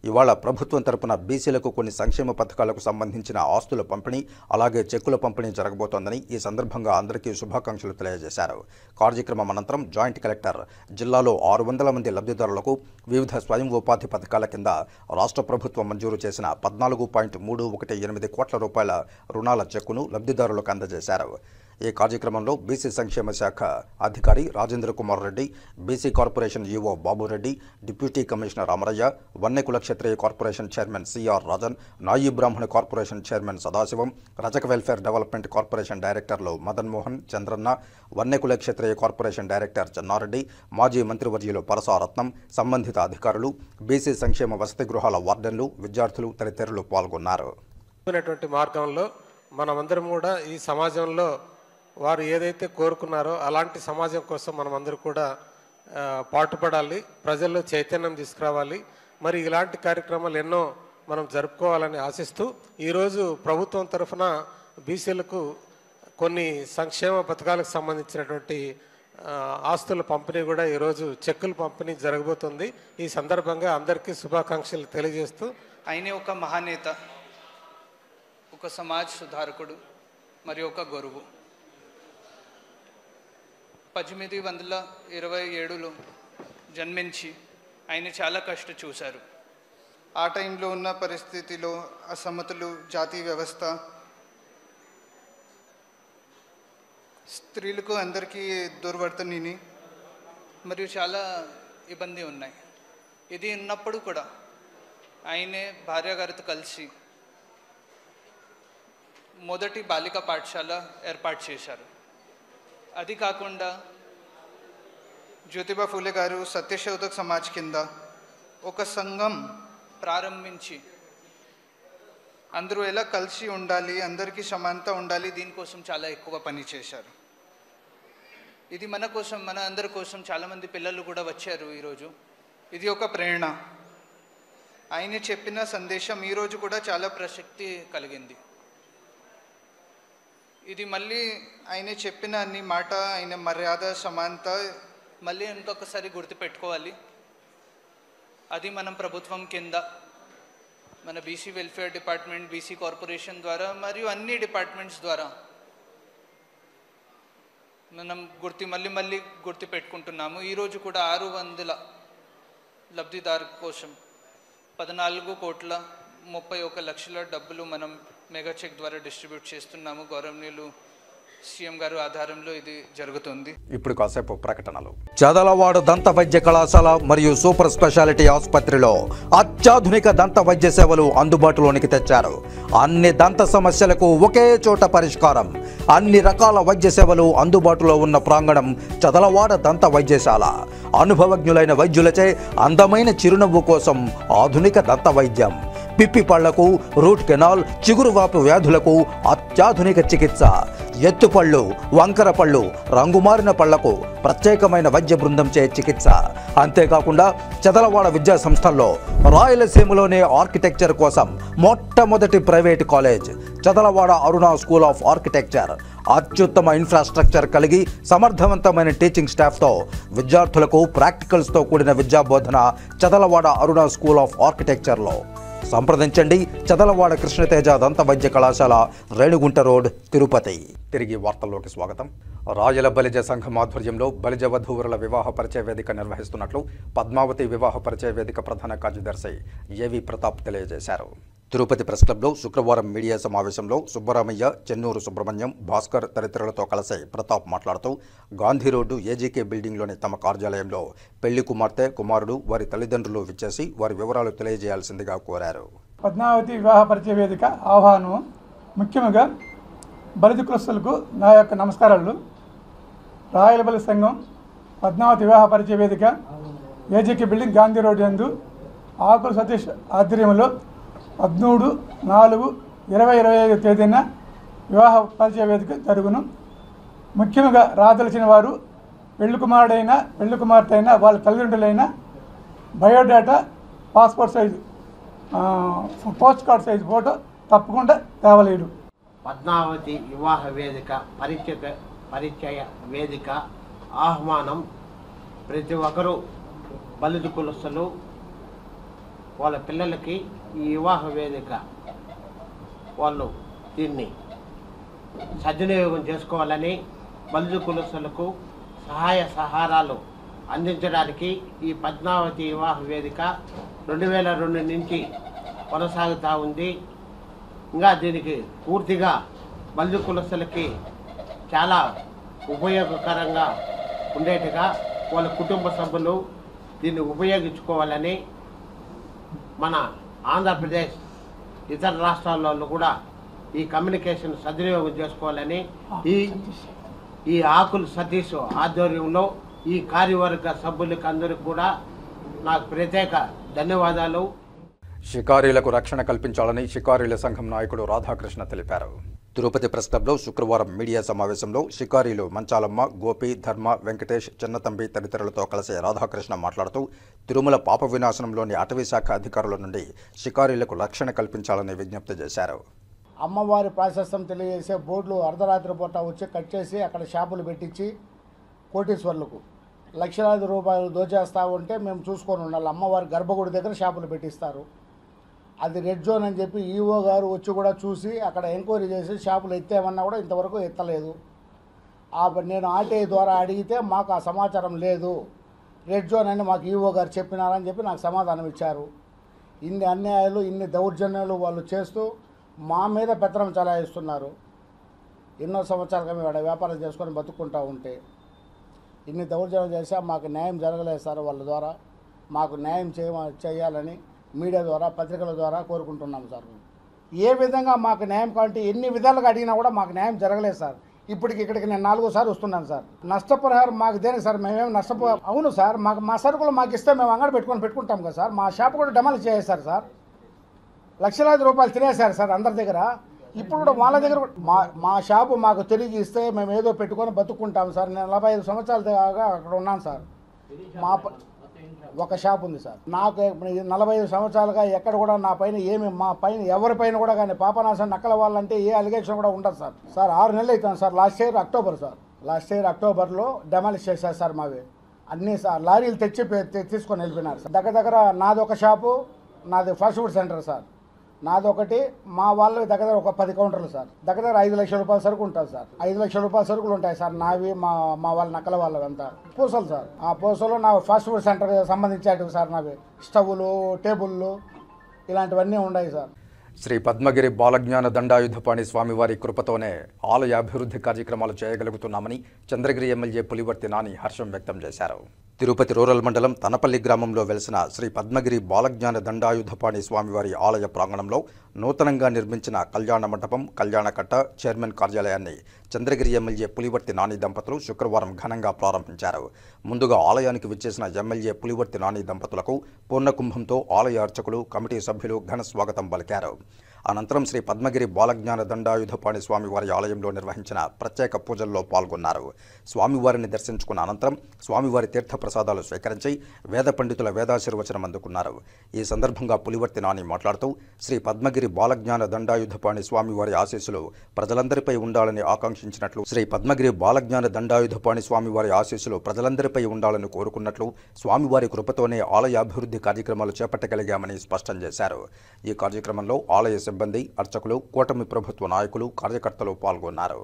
ఇవాళ ప్రభుత్వం తరపున బీసీలకు కొన్ని సంక్షేమ పథకాలకు సంబంధించిన ఆస్తుల పంపిణీ, అలాగే చెక్కుల పంపిణీ జరగబోతోందని ఈ సందర్భంగా అందరికీ శుభాకాంక్షలు తెలియజేశారు. కార్యక్రమం అనంతరం జాయింట్ కలెక్టర్ జిల్లాలో 600 మంది లబ్ధిదారులకు వివిధ స్వయం ఉపాధి పథకాల కింద రాష్ట్ర ప్రభుత్వం మంజూరు చేసిన 14.318 కోట్ల రూపాయల రుణాల చెక్కును లబ్ధిదారులకు అందజేశారు. ఈ కార్యక్రమంలో బీసీ సంక్షేమ శాఖ అధికారి Rajendra Kumar Reddy, BC corporation EO Babureddy, deputy commissioner Amaraiah, Vannekula Kshatriya corporation chairman CR Rajan, Nayi Brahmana corporation chairman Sadasivam, రజక వెల్ఫేర్ డెవలప్మెంట్ కార్పొరేషన్ డైరెక్టర్లు మదన్ మోహన్, చంద్రన్న, వన్నెకుల క్షత్రియ కార్పొరేషన్ డైరెక్టర్ చెన్నారెడ్డి, మాజీ మంత్రివర్యులు పరసారత్నం, సంబంధిత అధికారులు, బీసీ సంక్షేమ వసతి గృహాల వార్డెన్లు, విద్యార్థులు తదితరులు పాల్గొన్నారు. మార్గంలో మనమందరం కూడా ఈ సమాజంలో వారు ఏదైతే కోరుకున్నారో అలాంటి సమాజం కోసం మనమందరూ కూడా పాటుపడాలి, ప్రజల్లో చైతన్యం తీసుకురావాలి. మరి ఇలాంటి కార్యక్రమాలు ఎన్నో మనం జరుపుకోవాలని ఆశిస్తూ ఈరోజు ప్రభుత్వం తరఫున బీసీలకు కొన్ని సంక్షేమ పథకాలకు సంబంధించినటువంటి ఆస్తుల పంపిణీ కూడా ఈరోజు చెక్కుల పంపిణీ జరగబోతుంది. ఈ సందర్భంగా అందరికీ శుభాకాంక్షలు తెలియజేస్తూ, ఆయనే ఒక మహానేత, ఒక సమాజ్ సుధారకుడు మరియు ఒక గురువు. 1827లో జన్మించి ఆయన చాలా కష్టం చూశారు. ఆ టైంలో ఉన్న పరిస్థితిలో అసమతులు, జాతీయ వ్యవస్థ, స్త్రీలకు అందరికీ దుర్వర్తనని మరియు చాలా ఇబ్బంది ఉన్నాయి. ఇది ఉన్నప్పుడు కూడా ఆయనే భార్య గారితో కలిసి మొదటి బాలికా పాఠశాల ఏర్పాటు చేశారు. అది కాకుండా జ్యోతిబా ఫూలే గారు సత్యశోధక సమాజ్ కింద ఒక సంఘం ప్రారంభించి అందరూ ఎలా కలిసి ఉండాలి, అందరికీ సమానత ఉండాలి, దీనికోసం చాలా ఎక్కువ పని చేశారు. ఇది మన కోసం, మన అందరి కోసం చాలామంది పిల్లలు కూడా వచ్చారు ఈరోజు. ఇది ఒక ప్రేరణ. ఆయన చెప్పిన సందేశం ఈరోజు కూడా చాలా ప్రసక్తి కలిగింది. ఇది మళ్ళీ ఆయన చెప్పిన అన్ని మాట, ఆయన మర్యాద, సమానత మళ్ళీ ఇంకొకసారి గుర్తుపెట్టుకోవాలి. అది మనం ప్రభుత్వం కింద మన BC welfare department, BC corporation ద్వారా మరియు అన్ని డిపార్ట్మెంట్స్ ద్వారా మనం మళ్ళీ గుర్తుపెట్టుకుంటున్నాము. ఈరోజు కూడా 600 లబ్ధిదారు కోసం 14,31,00,000 డబ్బులు మనం మెగా చెక్ ద్వారా డిస్ట్రిబ్యూట్ చేస్తున్నాము. గౌరవనీయులు సీఎం గారు ఆధారంలో ఇది జరుగుతుంది. ఇప్పుడు కాసేపు ప్రకటనలు. చదలవాడ దంత వైద్య కళాశాల మరియు సూపర్ స్పెషాలిటీ ఆసుపత్రిలో అత్యాధునిక దంత వైద్య సేవలు అందుబాటులోనికి తెచ్చారు. అన్ని దంత సమస్యలకు ఒకే చోట పరిష్కారం. అన్ని రకాల వైద్య సేవలు అందుబాటులో ఉన్న ప్రాంగణం చదలవాడ దంత వైద్యశాల. అనుభవజ్ఞులైన వైద్యులచే అందమైన చిరునవ్వు కోసం ఆధునిక దంత వైద్యం. పిప్పి పళ్లకు, రూట్ కెనాల్, చిగురువాపు వ్యాధులకు అత్యాధునిక చికిత్స. ఎత్తుపళ్ళు, వంకర పళ్ళు, రంగుమారిన పళ్లకు ప్రత్యేకమైన వైద్య బృందంచే చికిత్స. అంతేకాకుండా చదలవాడ విద్యా సంస్థల్లో రాయలసీమలోనే ఆర్కిటెక్చర్ కోసం మొట్టమొదటి private college Chadalavada Aruna school of architecture. అత్యుత్తమ ఇన్ఫ్రాస్ట్రక్చర్ కలిగి సమర్థవంతమైన టీచింగ్ స్టాఫ్తో విద్యార్థులకు ప్రాక్టికల్స్తో కూడిన విద్యాబోధన చదలవాడ అరుణ స్కూల్ ఆఫ్ ఆర్కిటెక్చర్లో. సంప్రదించండి. చదలవాడ కృష్ణతేజ దంత వైద్య కళాశాల, రేణుగుంట రోడ్, తిరుపతి. తిరిగి వార్తల్లోకి స్వాగతం. రాయల బలిజ సంఘం ఆధ్వర్యంలో బలిజ వధూవరుల వివాహ పరిచయ వేదిక నిర్వహిస్తున్నట్లు పద్మావతి వివాహ పరిచయ వేదిక ప్రధాన కార్యదర్శి ఏవి ప్రతాప్ తెలియజేశారు. తిరుపతి ప్రెస్ క్లబ్లో శుక్రవారం మీడియా సమావేశంలో సుబ్బరామయ్య, చెన్నూరు సుబ్రహ్మణ్యం, భాస్కర్ తదితరులతో కలిసి ప్రతాప్ మాట్లాడుతూ గాంధీ రోడ్డు ఏజీకే బిల్డింగ్లోని తమ కార్యాలయంలో పెళ్లి కుమార్తె, కుమారుడు, వారి తల్లిదండ్రులు విచ్చేసి వారి వివరాలు తెలియజేయాల్సిందిగా కోరారు. పద్మావతి వివాహ పరిచయ వేదిక ఆహ్వానం. ముఖ్యంగా బలిజ కులస్తులకు నా యొక్క నమస్కారాలు. రాయల బలి సంఘం పద్మావతి వివాహ పరిచయ వేదిక ఏజీకే బిల్డింగ్ గాంధీ రోడ్డు యందు ఆకుల సతీష్ ఆధ్వర్యంలో 13/4/2025 తేదీన వివాహ పరిచయ వేదిక జరుగును. ముఖ్యంగా రాదలిచిన వారు పెళ్లి కుమారుడైనా పెళ్లి కుమార్తె అయినా వాళ్ళ తల్లిదండ్రులైన biodata, passport size, post card size photo తప్పకుండా తేవలేడు. పద్మావతి వివాహ వేదిక పరిచయ వేదిక ఆహ్వానం. ప్రతి ఒక్కరూ బలిజ కులస్తులు వాళ్ళ పిల్లలకి ఈ వివాహ వేదిక వాళ్ళు దీన్ని సద్వినియోగం చేసుకోవాలని, బలిజ కులస్తులకు సహాయ సహకారాలు అందించడానికి ఈ పద్మావతి వివాహ వేదిక 2002 నుంచి కొనసాగుతూ ఉంది. ఇంకా దీనికి పూర్తిగా బలిజ కులస్తులకి చాలా ఉపయోగకరంగా ఉండేట్టుగా వాళ్ళ కుటుంబ సభ్యులు దీన్ని ఉపయోగించుకోవాలని, మన ఆంధ్రప్రదేశ్ ఇతర రాష్ట్రాల్లో కూడా ఈ కమ్యూనికేషన్ సద్వినియోగం చేసుకోవాలని ఈ ఆకుల సతీష్ ఆధ్వర్యంలో ఈ కార్యవర్గ సభ్యులకు అందరికీ కూడా నాకు ప్రత్యేక ధన్యవాదాలు. షికారీలకు రక్షణ కల్పించాలని షికారీల సంఘం నాయకుడు రాధాకృష్ణ తెలిపారు. తిరుపతి ప్రెస్ క్లబ్లో శుక్రవారం మీడియా సమావేశంలో షికారీలు మంచాలమ్మ, గోపి, ధర్మ, వెంకటేష్, చిన్నతంబి తదితరులతో కలిసి రాధాకృష్ణ మాట్లాడుతూ తిరుమల పాప వినాశనంలోని అటవీ శాఖ అధికారుల నుండి షికారీలకు రక్షణ కల్పించాలని విజ్ఞప్తి చేశారు. అమ్మవారి ప్రాశస్తం తెలియజేసే బోర్డులు అర్ధరాత్రి పూట వచ్చి కట్ చేసి అక్కడ షాపులు పెట్టించి కోటీశ్వర్లకు లక్షలాది రూపాయలు దోచేస్తూ ఉంటే మేము చూసుకొని ఉండాలి. అమ్మవారి గర్భగుడి దగ్గర షాపులు పెట్టిస్తారు. అది రెడ్ జోన్ అని చెప్పి ఈఓ గారు వచ్చి కూడా చూసి అక్కడ ఎంక్వైరీ చేసి షాపులు ఎత్తామన్నా కూడా ఇంతవరకు ఎత్తలేదు. నేను ఆర్టీఐ ద్వారా అడిగితే మాకు ఆ సమాచారం లేదు, రెడ్ జోన్ అని మాకు ఈఓ గారు చెప్పినారని చెప్పి నాకు సమాధానం ఇచ్చారు. ఇన్ని అన్యాయాలు, ఇన్ని దౌర్జన్యాలు వాళ్ళు చేస్తూ మా మీద పెత్తనం చలాయిస్తున్నారు. ఎన్నో సంవత్సరాలుగా మేము ఇక్కడ వ్యాపారం చేసుకొని బతుక్కుంటూ ఉంటే ఇన్ని దౌర్జన్యాలు చేసా మాకు న్యాయం జరగలేదు సార్. వాళ్ళ ద్వారా మాకు న్యాయం చేయాలని మీడియా ద్వారా, పత్రికల ద్వారా కోరుకుంటున్నాం సార్. ఏ విధంగా మాకు న్యాయం కావాలంటే ఎన్ని విధాలుగా అడిగినా కూడా మాకు న్యాయం జరగలేదు సార్. ఇక్కడికి నేను 4సారి వస్తున్నాను సార్. నష్టపరిహారం మాకు దేనికి సార్? మేమేమి అవును సార్, మా సరుకులు మాకు ఇస్తే మేము అంగడి పెట్టుకుంటాం కదా సార్. మా షాప్ కూడా డెమాలిష్ చేసేసారు సార్. లక్షలాది రూపాయలు తినేశారు సార్ అందరి దగ్గర. ఇప్పుడు కూడా వాళ్ళ దగ్గర మా షాపు మాకు తిరిగి ఇస్తే మేము ఏదో పెట్టుకొని బతుక్కుంటాం సార్. నేను 45 సంవత్సరాల దాకా అక్కడ ఉన్నాను సార్. ఒక షాప్ ఉంది సార్. నాకు 45 సంవత్సరాలుగా ఎక్కడ కూడా నా పైన మా పైన ఎవరిపైన కూడా కానీ పాపనాశం నక్కల వాళ్ళంటే ఏ అలిగేషన్ కూడా ఉండదు సార్. 6 నెలలు అవుతాను సార్. లాస్ట్ ఇయర్ అక్టోబర్లో డెమాలిష్ చేశారు సార్. మావి అన్నీ సార్ లారీలు తీసుకొని వెళ్ళిపోయినారు సార్. దగ్గర నాది ఒక షాపు, నాది ఫాస్ట్ ఫుడ్ సెంటర్ సార్. నాదొకటి, మా వాళ్ళకి దగ్గర ఒక 10 కౌంటర్లు సార్. దగ్గర 5 లక్షల రూపాయల సరుకు ఉంటుంది సార్. 5 లక్షల రూపాయల సరుకులు ఉంటాయి సార్ నావి, మా వాళ్ళ నక్కల వాళ్ళంతా పూసలు సార్. ఆ పూసలు నా ఫాస్ట్ ఫుడ్ సెంటర్ సంబంధించేటివి సార్. నావి స్టవ్లు, టేబుళ్ళు ఇలాంటివన్నీ ఉన్నాయి సార్. శ్రీ పద్మగిరి బాలజ్ఞాన దండాయుధపాణి స్వామివారి కృపతోనే ఆలయ అభివృద్ధి కార్యక్రమాలు చేయగలుగుతున్నామని చంద్రగిరి ఎమ్మెల్యే పులివర్తి నాని హర్షం వ్యక్తం చేశారు. తిరుపతి రూరల్ మండలం తనపల్లి గ్రామంలో వెలిసిన శ్రీ పద్మగిరి బాలజ్ఞాన దండాయుధపాణి స్వామివారి ఆలయ ప్రాంగణంలో నూతనంగా నిర్మించిన కళ్యాణ మండపం, కళ్యాణకట్ట, చైర్మన్ కార్యాలయాన్ని చంద్రగిరి ఎమ్మెల్యే పులివర్తి నాని దంపతులు శుక్రవారం ఘనంగా ప్రారంభించారు. ముందుగా ఆలయానికి విచ్చేసిన ఎమ్మెల్యే పులివర్తి నాని దంపతులకు పూర్ణకుంభంతో ఆలయ అర్చకులు, కమిటీ సభ్యులు ఘన స్వాగతం పలికారు. అనంతరం శ్రీ పద్మగిరి బాలజ్ఞాన దండాయుధపాణి స్వామివారి ఆలయంలో నిర్వహించిన ప్రత్యేక పూజల్లో పాల్గొన్నారు. స్వామివారిని దర్శించుకున్న అనంతరం స్వామివారి తీర్థప్రసాదాలు స్వీకరించి వేద పండితుల వేదాశీర్వచనం అందుకున్నారు. ఈ సందర్భంగా పులివర్తి నాని మాట్లాడుతూ శ్రీ పద్మగిరి బాలజ్ఞాన దండాయుధపాణి స్వామివారి ఆశీస్సులు ప్రజలందరిపై ఉండాలని ఆకాంక్షించినట్లు, శ్రీ పద్మగిరి బాలజ్ఞాన దండాయుధపాణి స్వామివారి ఆశీస్సులు ప్రజలందరిపై ఉండాలని కోరుకున్నట్లు, స్వామివారి కృపతోనే ఆలయ అభివృద్ధి కార్యక్రమాలు చేపట్టగలిగామని స్పష్టం చేశారు. ఈ కార్యక్రమంలో ఆలయ సిబ్బంది, అర్చకులు, కూటమి ప్రభుత్వ నాయకులు, కార్యకర్తలు పాల్గొన్నారు.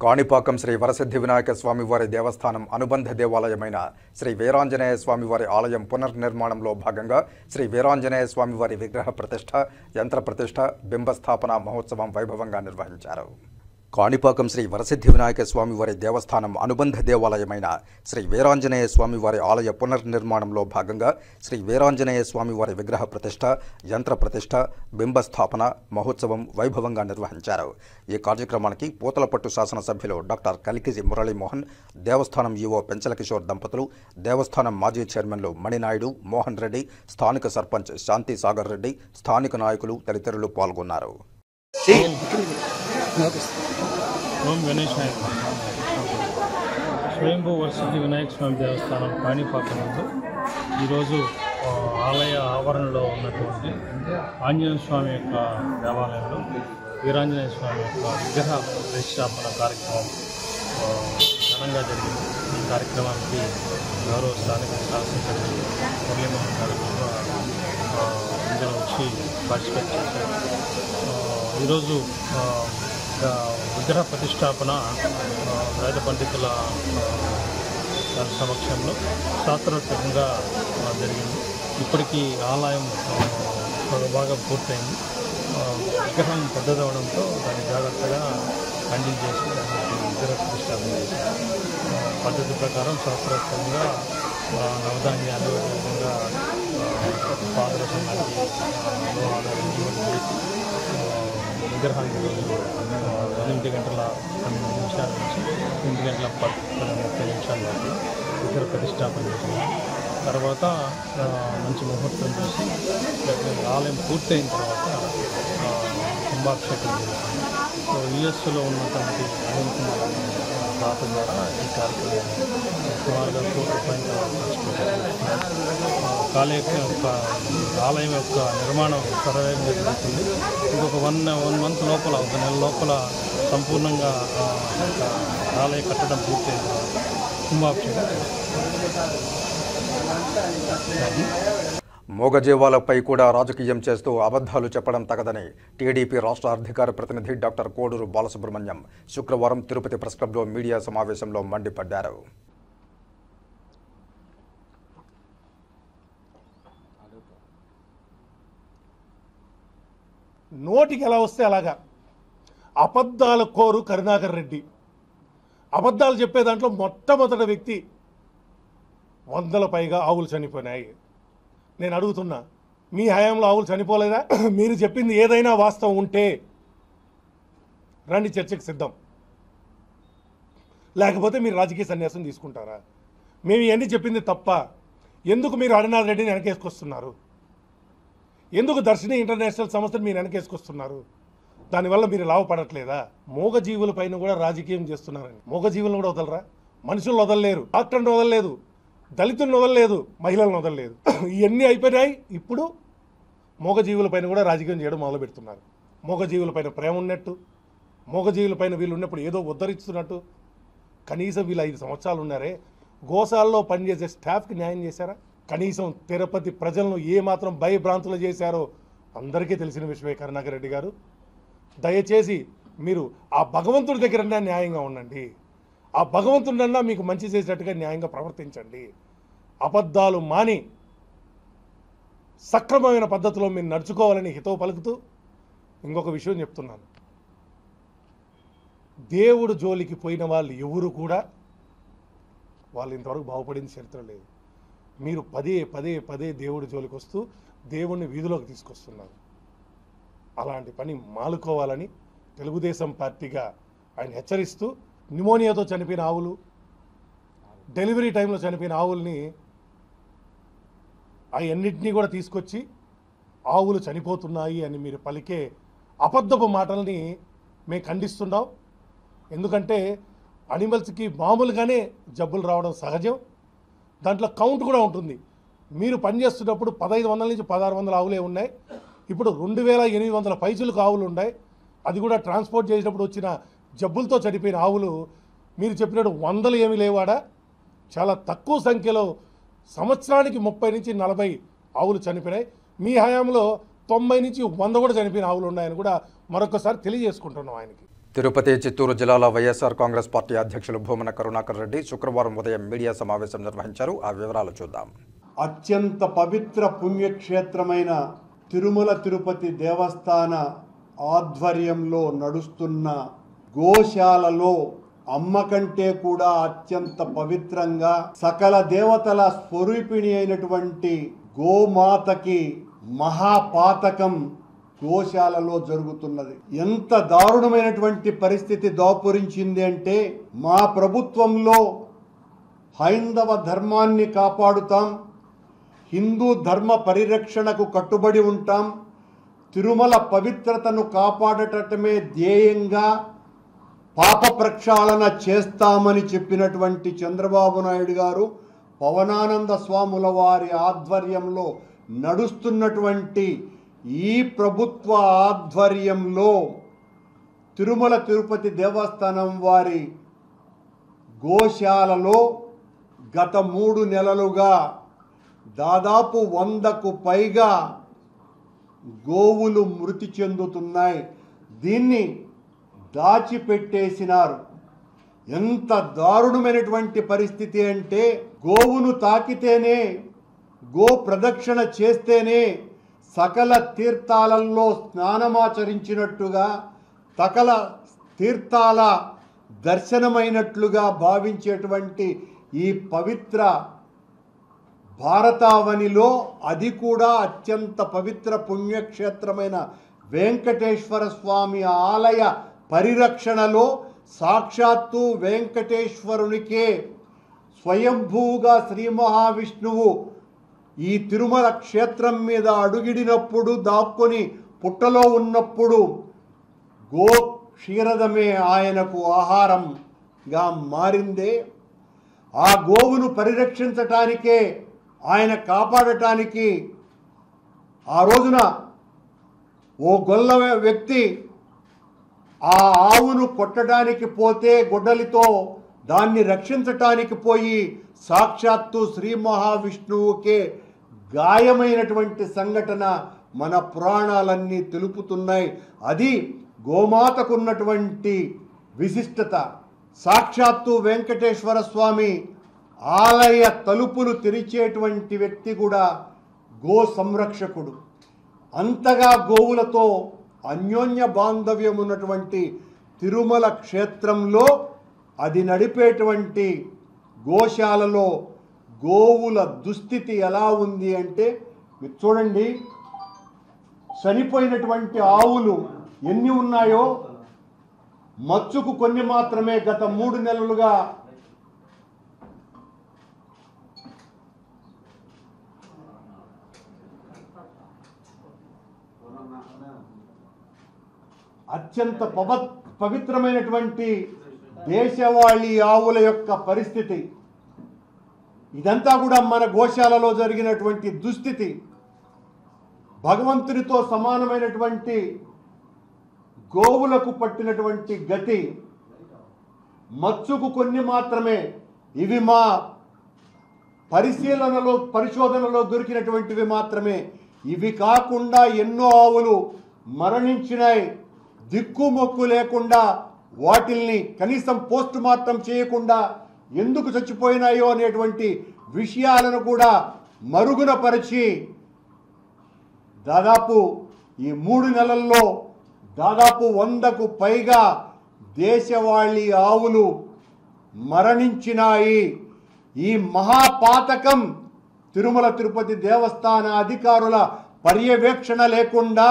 కాణిపాకం శ్రీ వరసిద్ధి వినాయక స్వామివారి దేవస్థానం అనుబంధ దేవాలయమైన శ్రీ వీరాంజనేయ స్వామివారి ఆలయం పునర్నిర్మాణంలో భాగంగా శ్రీ వీరాంజనేయ స్వామివారి విగ్రహ ప్రతిష్ఠ, యంత్ర ప్రతిష్ఠ, బింబస్థాపన మహోత్సవం వైభవంగా నిర్వహించారు. కాణిపాకం శ్రీ వరసిద్ధి వినాయక స్వామివారి దేవస్థానం అనుబంధ దేవాలయమైన శ్రీ వీరాంజనేయ స్వామివారి ఆలయ పునర్నిర్మాణంలో భాగంగా శ్రీ వీరాంజనేయ స్వామివారి విగ్రహ ప్రతిష్ఠ, యంత్ర ప్రతిష్ఠ, బింబస్థాపన మహోత్సవం వైభవంగా నిర్వహించారు. ఈ కార్యక్రమానికి పూతలపట్టు శాసనసభ్యులు డాక్టర్ కలికిజి మురళీమోహన్, దేవస్థానం ఈవో పెంచల కిషోర్ దంపతులు, దేవస్థానం మాజీ చైర్మన్లు మణినాయుడు, మోహన్ రెడ్డి, స్థానిక సర్పంచ్ శాంతి సాగర్ రెడ్డి, స్థానిక నాయకులు తదితరులు పాల్గొన్నారు. ఓం గణేశాయ. స్వయంభూ వరసిద్ధి వినాయక స్వామి దేవస్థానం కాణిపాకం నందు ఈరోజు ఆలయ ఆవరణలో ఉన్నటువంటి ఆంజనేయ స్వామి యొక్క దేవాలయంలో వీరాంజనేయ స్వామి యొక్క విగ్రహ ప్రతిష్టాపన కార్యక్రమం ఘనంగా జరిగింది. ఈ కార్యక్రమానికి గౌరవ స్థానిక శాసనసభ్యులు మురళీమోహన్ గారు ఇందులో వచ్చి పార్టిసిపేట్ చేశారు. ఈరోజు విగ్రహ ప్రతిష్టాపన వేద పండితుల సమక్షంలో శాస్త్రోక్తంగా జరిగింది. ఇప్పటికీ ఆలయం బాగా పూర్తయింది. విగ్రహం పెద్దదవడంతో దాన్ని జాగ్రత్తగా హ్యాండిల్ చేసి దానికి విగ్రహ ప్రతిష్టాపన చేశారు. పద్ధతి ప్రకారం శాస్త్రోక్తంగా నవధాన్యాలు విధంగా పాదరసం లాంటి లోహాలను చేసి విగ్రహానికి 8 గంటల 12 నిమిషాల నుంచి 8 గంటల 30 నిమిషాల వరకు విగ్రహ ప్రతిష్టాపన చేసినాం. తర్వాత మంచి ముహూర్తం చూసి ఆలయం పూర్తయిన తర్వాత కుంభాభిషేకం జరుగుతుంది. సో యుఎస్లో ఉన్నటువంటి అనిల్ కుమార్ దాత ద్వారా ఈ కార్యక్రమం సుమారుగా ఆలయం యొక్క నిర్మాణం సర్వేగా జరుగుతుంది. ఇంకొక 1 మంత్ లోపల, 1 నెల లోపల సంపూర్ణంగా ఆలయ కట్టడం పూర్తయిన తర్వాత కుంభాభిషేకం. మూగజీవాలపై కూడా రాజకీయం చేస్తూ అబద్ధాలు చెప్పడం తగదని టీడీపీ రాష్ట్ర అధికార ప్రతినిధి డాక్టర్ కోడూరు బాలసుబ్రహ్మణ్యం శుక్రవారం తిరుపతి ప్రెస్ క్లబ్లో మీడియా సమావేశంలో మండిపడ్డారు. నోటికి ఎలా వస్తే అలాగా అబద్ధాల కోరు కరుణాకర్ రెడ్డి. అబద్ధాలు చెప్పే దాంట్లో మొట్టమొదటి వ్యక్తి. 100 పైగా ఆవులు చనిపోయినాయి. నేను అడుగుతున్నా, మీ హయాంలో ఆవులు చనిపోలేదా? మీరు చెప్పింది ఏదైనా వాస్తవం ఉంటే రండి, చర్చకు సిద్ధం. లేకపోతే మీరు రాజకీయ సన్యాసం తీసుకుంటారా? మేము ఇవన్నీ చెప్పింది తప్ప. ఎందుకు మీరు హరినాథ్ రెడ్డిని వెనకేసుకొస్తున్నారు? ఎందుకు దర్శిని ఇంటర్నేషనల్ సంస్థను మీరు వెనకేసుకొస్తున్నారు? దానివల్ల మీరు లాభపడట్లేదా? మూగజీవుల పైన కూడా రాజకీయం చేస్తున్నారని. మూగజీవులను కూడా వదలరా? మనుషులను వదలలేరు, డాక్టర్ని వదలలేదు, దళితులను వదలలేదు, మహిళలను వదలలేదు. ఇవన్నీ అయిపోయినాయి. ఇప్పుడు మూగజీవుల పైన కూడా రాజకీయం చేయడం మొదలు పెడుతున్నారు. మూగజీవుల పైన ప్రేమ ఉన్నట్టు, మూగజీవుల పైన వీళ్ళు ఉన్నప్పుడు ఏదో ఉద్ధరిస్తున్నట్టు. కనీసం వీళ్ళు 5 సంవత్సరాలు ఉన్నారే, గోశాలలో పనిచేసే స్టాఫ్కి న్యాయం చేశారా? కనీసం తిరుపతి ప్రజలను ఏమాత్రం భయభ్రాంతులు చేశారో అందరికీ తెలిసిన విషయమే. కరుణాకర్ రెడ్డి గారు, దయచేసి మీరు ఆ భగవంతుడి దగ్గరన్నా న్యాయంగా ఉండండి. ఆ భగవంతుడన్నా మీకు మంచి చేసేటట్టుగా న్యాయంగా ప్రవర్తించండి. అబద్ధాలు మాని సక్రమమైన పద్ధతిలో మీరు నడుచుకోవాలని హితవు పలుకుతూ ఇంకొక విషయం చెప్తున్నాను. దేవుడు జోలికి పోయిన వాళ్ళు ఎవరు కూడా వాళ్ళు ఇంతవరకు బాగుపడిన చరిత్ర లేదు. మీరు పదే పదే పదే దేవుడి జోలికి వస్తూ దేవుణ్ణి వీధిలోకి తీసుకొస్తున్నారు. అలాంటి పని మానుకోవాలని తెలుగుదేశం పార్టీగా ఆయన హెచ్చరిస్తూ, న్యూమోనియాతో చనిపోయిన ఆవులు, డెలివరీ టైంలో చనిపోయిన ఆవుల్ని అవన్నింటినీ కూడా తీసుకొచ్చి ఆవులు చనిపోతున్నాయి అని మీరు పలికే అబద్ధపు మాటల్ని మేము ఖండిస్తున్నాం. ఎందుకంటే అనిమల్స్కి మామూలుగానే జబ్బులు రావడం సహజం. దాంట్లో కౌంట్ కూడా ఉంటుంది. మీరు పనిచేస్తున్నప్పుడు 1500 నుంచి 1600 ఆవులే ఉన్నాయి. ఇప్పుడు 2800 పైచులకు ఆవులు ఉన్నాయి. అది కూడా ట్రాన్స్పోర్ట్ చేసినప్పుడు వచ్చిన జబ్బులతో చనిపోయిన ఆవులు మీరు చెప్పినట్టు 100 ఏమీ లేవాడా? చాలా తక్కువ సంఖ్యలో సంవత్సరానికి 30 నుంచి 40 ఆవులు చనిపోయినాయి. మీ హయాంలో 90 నుంచి 100 కూడా చనిపోయిన ఆవులు ఉన్నాయని కూడా మరొకసారి తెలియజేసుకుంటున్నాం ఆయనకి. తిరుపతి, చిత్తూరు జిల్లాల వైఎస్ఆర్ కాంగ్రెస్ పార్టీ అధ్యక్షులు భూమన కరుణాకర్ రెడ్డి శుక్రవారం ఉదయం మీడియా సమావేశం నిర్వహించారు. ఆ వివరాలు చూద్దాం. అత్యంత పవిత్ర పుణ్యక్షేత్రమైన తిరుమల తిరుపతి దేవస్థాన ఆధ్వర్యంలో నడుస్తున్న గోశాలలో అమ్మ కంటే కూడా అత్యంత పవిత్రంగా సకల దేవతల స్వరూపిణి అయినటువంటి గోమాతకి మహాపాతకం గోశాలలో జరుగుతున్నది. ఎంత దారుణమైనటువంటి పరిస్థితి దాపురించింది అంటే, మా ప్రభుత్వంలో హైందవ ధర్మాన్ని కాపాడుతాం, హిందూ ధర్మ పరిరక్షణకు కట్టుబడి ఉంటాం, తిరుమల పవిత్రతను కాపాడటమే ధ్యేయంగా పాప ప్రక్షాళన చేస్తామని చెప్పినటువంటి చంద్రబాబు నాయుడు గారు పవనానంద స్వాముల వారి ఆధ్వర్యంలో నడుస్తున్నటువంటి ఈ ప్రభుత్వ ఆధ్వర్యంలో తిరుమల తిరుపతి దేవస్థానం వారి గోశాలలో గత 3 నెలలుగా దాదాపు 100కు పైగా గోవులు మృతి చెందుతున్నాయి. దీన్ని దాచిపెట్టేసినారు. ఎంత దారుణమైనటువంటి పరిస్థితి అంటే గోవును తాకితేనే, గో ప్రదక్షిణ చేస్తేనే సకల తీర్థాలలో స్నానమాచరించినట్టుగా, సకల తీర్థాల దర్శనమైనట్లుగా భావించేటువంటి ఈ పవిత్ర భారతావనిలో, అది కూడా అత్యంత పవిత్ర పుణ్యక్షేత్రమైన వెంకటేశ్వర స్వామి ఆలయ పరిరక్షణలో సాక్షాత్తు వెంకటేశ్వరునికే స్వయంభూగా శ్రీ మహావిష్ణువు ఈ తిరుమల క్షేత్రం మీద అడుగిడినప్పుడు, దాక్కుని పుట్టలో ఉన్నప్పుడు గో క్షీరదమే ఆయనకు ఆహారంగా మారిందే. ఆ గోవును పరిరక్షించటానికే, ఆయన కాపాడటానికి ఆ రోజున ఓ గొల్ల వ్యక్తి ఆ ఆవును కొట్టడానికి పోతే గొడ్డలితో దాన్ని రక్షించటానికి పోయి సాక్షాత్తు శ్రీ మహావిష్ణువుకే గాయమైనటువంటి సంఘటన మన పురాణాలన్నీ తెలుపుతున్నాయి. అది గోమాతకున్నటువంటి విశిష్టత. సాక్షాత్తు వెంకటేశ్వర స్వామి ఆలయ తలుపులు తెరిచేటువంటి వ్యక్తి కూడా గో సంరక్షకుడు. అంతగా గోవులతో అన్యోన్య బాంధవ్యం ఉన్నటువంటి తిరుమల క్షేత్రంలో అది నడిపేటువంటి గోశాలలో గోవుల దుస్థితి ఎలా ఉంది అంటే మీరు చూడండి. చనిపోయినటువంటి ఆవులు ఎన్ని ఉన్నాయో, మచ్చుకు కొన్ని మాత్రమే గత 3 నెలలుగా అత్యంత పవిత్రమైనటువంటి దేశవాళీ ఆవుల యొక్క పరిస్థితి ఇదంతా కూడా మన గోశాలలో జరిగినటువంటి దుస్థితి. భగవంతునితో సమానమైనటువంటి గోవులకు పట్టినటువంటి గతి. మచ్చుకు కొన్ని మాత్రమే. ఇవి మా పరిశోధనలో దొరికినటువంటివి మాత్రమే. ఇవి కాకుండా ఎన్నో ఆవులు మరణించినాయి. దిక్కుమొక్కు లేకుండా వాటిల్ని కనీసం పోస్ట్ మార్టం చేయకుండా ఎందుకు చచ్చిపోయినాయో అనేటువంటి విషయాలను కూడా మరుగున పరిచి దాదాపు ఈ 3 నెలల్లో దాదాపు 100కు పైగా దేశవాళీ ఆవులు మరణించినాయి. ఈ మహాపాతకం తిరుమల తిరుపతి దేవస్థాన అధికారుల పర్యవేక్షణ లేకుండా,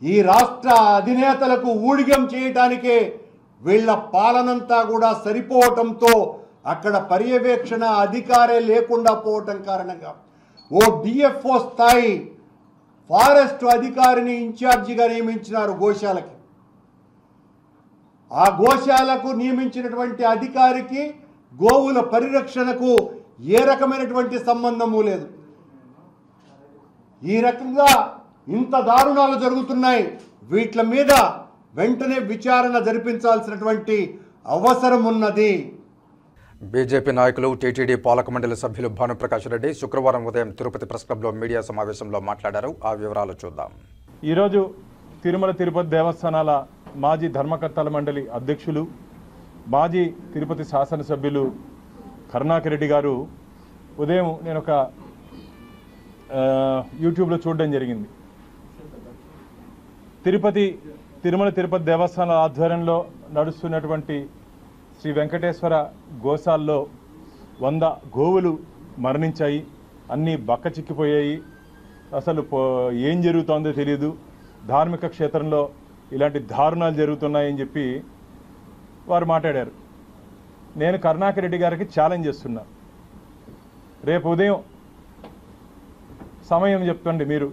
ఈ రాష్ట్ర అధినేతలకు ఊడిగం చేయటానికే వీళ్ళ పాలనంతా కూడా సరిపోవటంతో అక్కడ పర్యవేక్షణ అధికారే లేకుండా పోవటం కారణంగా ఓ డిఎఫ్ఓ స్థాయి ఫారెస్ట్ అధికారిని ఇన్ఛార్జిగా నియమించినారు గోశాలకి. ఆ గోశాలకు నియమించినటువంటి అధికారికి గోవుల పరిరక్షణకు ఏ రకమైనటువంటి సంబంధము లేదు. ఈ రకంగా ఇంత దారుణాలు జరుగుతున్నాయి. వీటి మీద వెంటనే విచారణ జరిపించాల్సినటువంటి అవసరం ఉన్నది. బీజేపీ నాయకులు టీటీడీ పాలక మండలి సభ్యులు భానుప్రకాష్ రెడ్డి శుక్రవారం ఉదయం తిరుపతి ప్రెస్ క్లబ్లో మీడియా సమావేశంలో మాట్లాడారు. ఆ వివరాలు చూద్దాం. ఈరోజు తిరుమల తిరుపతి దేవస్థానాల మాజీ ధర్మకర్తల మండలి అధ్యక్షులు, మాజీ తిరుపతి శాసనసభ్యులు కరుణాకర్ రెడ్డి గారు ఉదయం నేను ఒక యూట్యూబ్లో చూడడం జరిగింది. తిరుమల తిరుపతి దేవస్థానాల ఆధ్వర్యంలో నడుస్తున్నటువంటి శ్రీ వెంకటేశ్వర గోశాల్లో 100 గోవులు మరణించాయి. అన్నీ బక్కచిక్కిపోయాయి. అసలు ఏం జరుగుతోందో తెలియదు. ధార్మిక క్షేత్రంలో ఇలాంటి దారుణాలు జరుగుతున్నాయని చెప్పి వారు మాట్లాడారు. నేను కరుణాకర్ రెడ్డి గారికి ఛాలెంజ్ చేస్తున్నా, రేపు ఉదయం సమయం చెప్పండి, మీరు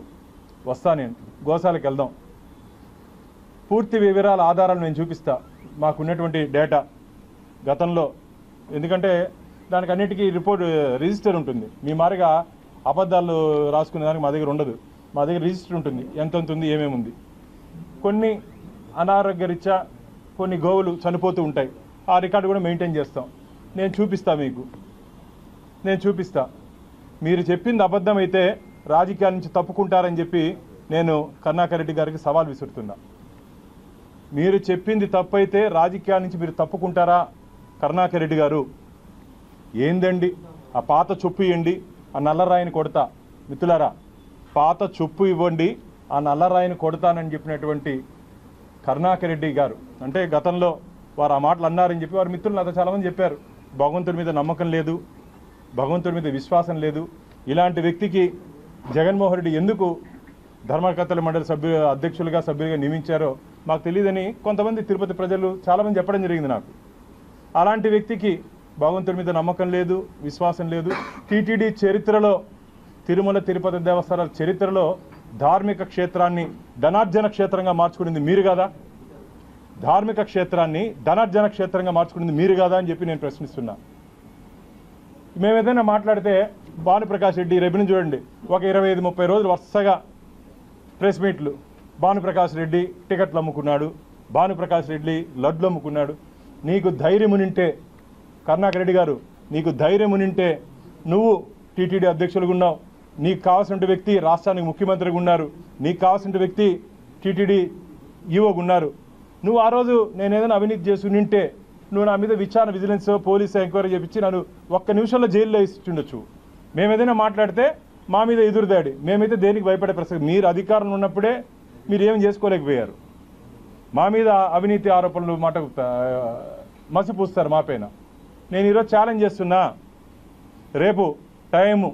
వస్తా, నేను గోశాలకు వెళ్దాం, పూర్తి వివరాల ఆధారాలు నేను చూపిస్తా, మాకున్నటువంటి డేటా గతంలో. ఎందుకంటే దానికి అన్నిటికీ రిపోర్ట్ రిజిస్టర్ ఉంటుంది. మీ మారిగా అబద్ధాలు రాసుకునే దానికి మా దగ్గర ఉండదు. మా దగ్గర రిజిస్టర్ ఉంటుంది, ఎంత ఉంది, ఏమేమి ఉంది. కొన్ని అనారోగ్యరీత్యా కొన్ని గోవులు చనిపోతూ ఉంటాయి, ఆ రికార్డు కూడా మెయింటైన్ చేస్తాం. నేను చూపిస్తా. మీరు చెప్పింది అబద్ధం అయితే రాజకీయాల నుంచి తప్పుకుంటారని చెప్పి నేను కరుణాకర్ రెడ్డి గారికి సవాల్ విసురుతున్నా. మీరు చెప్పింది తప్పైతే రాజకీయాల నుంచి మీరు తప్పుకుంటారా కరుణాకర్ రెడ్డి గారు? ఏందండి ఆ పాత చొప్పు ఇవ్వండి, ఆ నల్లరాయిని కొడతా. మిత్రులారా, పాత చొప్పు ఇవ్వండి, ఆ నల్లరాయిని కొడతానని చెప్పినటువంటి కరుణాకర్ రెడ్డి గారు, అంటే గతంలో వారు ఆ మాటలు అన్నారని చెప్పి వారి మిత్రులు నాతో చాలామంది చెప్పారు. భగవంతుడి మీద నమ్మకం లేదు, భగవంతుడి మీద విశ్వాసం లేదు. ఇలాంటి వ్యక్తికి జగన్మోహన్ రెడ్డి ఎందుకు ధర్మకర్తల మండలి అధ్యక్షులుగా సభ్యులుగా నియమించారో మాకు తెలియదని కొంతమంది తిరుపతి ప్రజలు చాలామంది చెప్పడం జరిగింది నాకు. అలాంటి వ్యక్తికి భగవంతుడి మీద నమ్మకం లేదు, విశ్వాసం లేదు. టీటీడీ చరిత్రలో, తిరుమల తిరుపతి దేవస్థానాల చరిత్రలో ధార్మిక క్షేత్రాన్ని ధనార్జన క్షేత్రంగా మార్చుకునేది మీరు కదా? ధార్మిక క్షేత్రాన్ని ధనార్జన క్షేత్రంగా మార్చుకునేది మీరు కదా అని చెప్పి నేను ప్రశ్నిస్తున్నా. మేము ఏదైనా మాట్లాడితే భానుప్రకాష్ రెడ్డి రెబిని చూడండి, ఒక 25-30 రోజులు వరుసగా ప్రెస్ మీట్లు. భానుప్రకాష్ రెడ్డి టికెట్లు అమ్ముకున్నాడు, భానుప్రకాష్ రెడ్డి లడ్లు అమ్ముకున్నాడు. నీకు ధైర్యం ఉనింటే కరుణాకర్ రెడ్డి గారు, నీకు ధైర్యం ఉనింటే నువ్వు టీటీడీ అధ్యక్షులుగా ఉన్నావు, నీకు కావాల్సిన వ్యక్తి రాష్ట్రానికి ముఖ్యమంత్రిగా ఉన్నారు, నీకు కావాల్సిన వ్యక్తి టీటీడీ ఈవోగా ఉన్నారు. నువ్వు ఆ రోజు నేను ఏదైనా అవినీతి చేసి ఉంటే నువ్వు నా మీద విచారణ, విజిలెన్స్, పోలీసు ఎంక్వైరీ చేపించి నన్ను ఒక్క నిమిషంలో జైల్లో ఇస్తుండొచ్చు. మేము ఏదైనా మాట్లాడితే మా మీద ఎదురుదాడి, మేమైతే దేనికి భయపడే ప్రసక్తి. మీరు అధికారంలో ఉన్నప్పుడే మీరు ఏం చేసుకోలేకపోయారు. మా మీద అవినీతి ఆరోపణలు మాట మసిపూస్తారు మా పైన. నేను ఈరోజు ఛాలెంజ్ చేస్తున్నా, రేపు టైము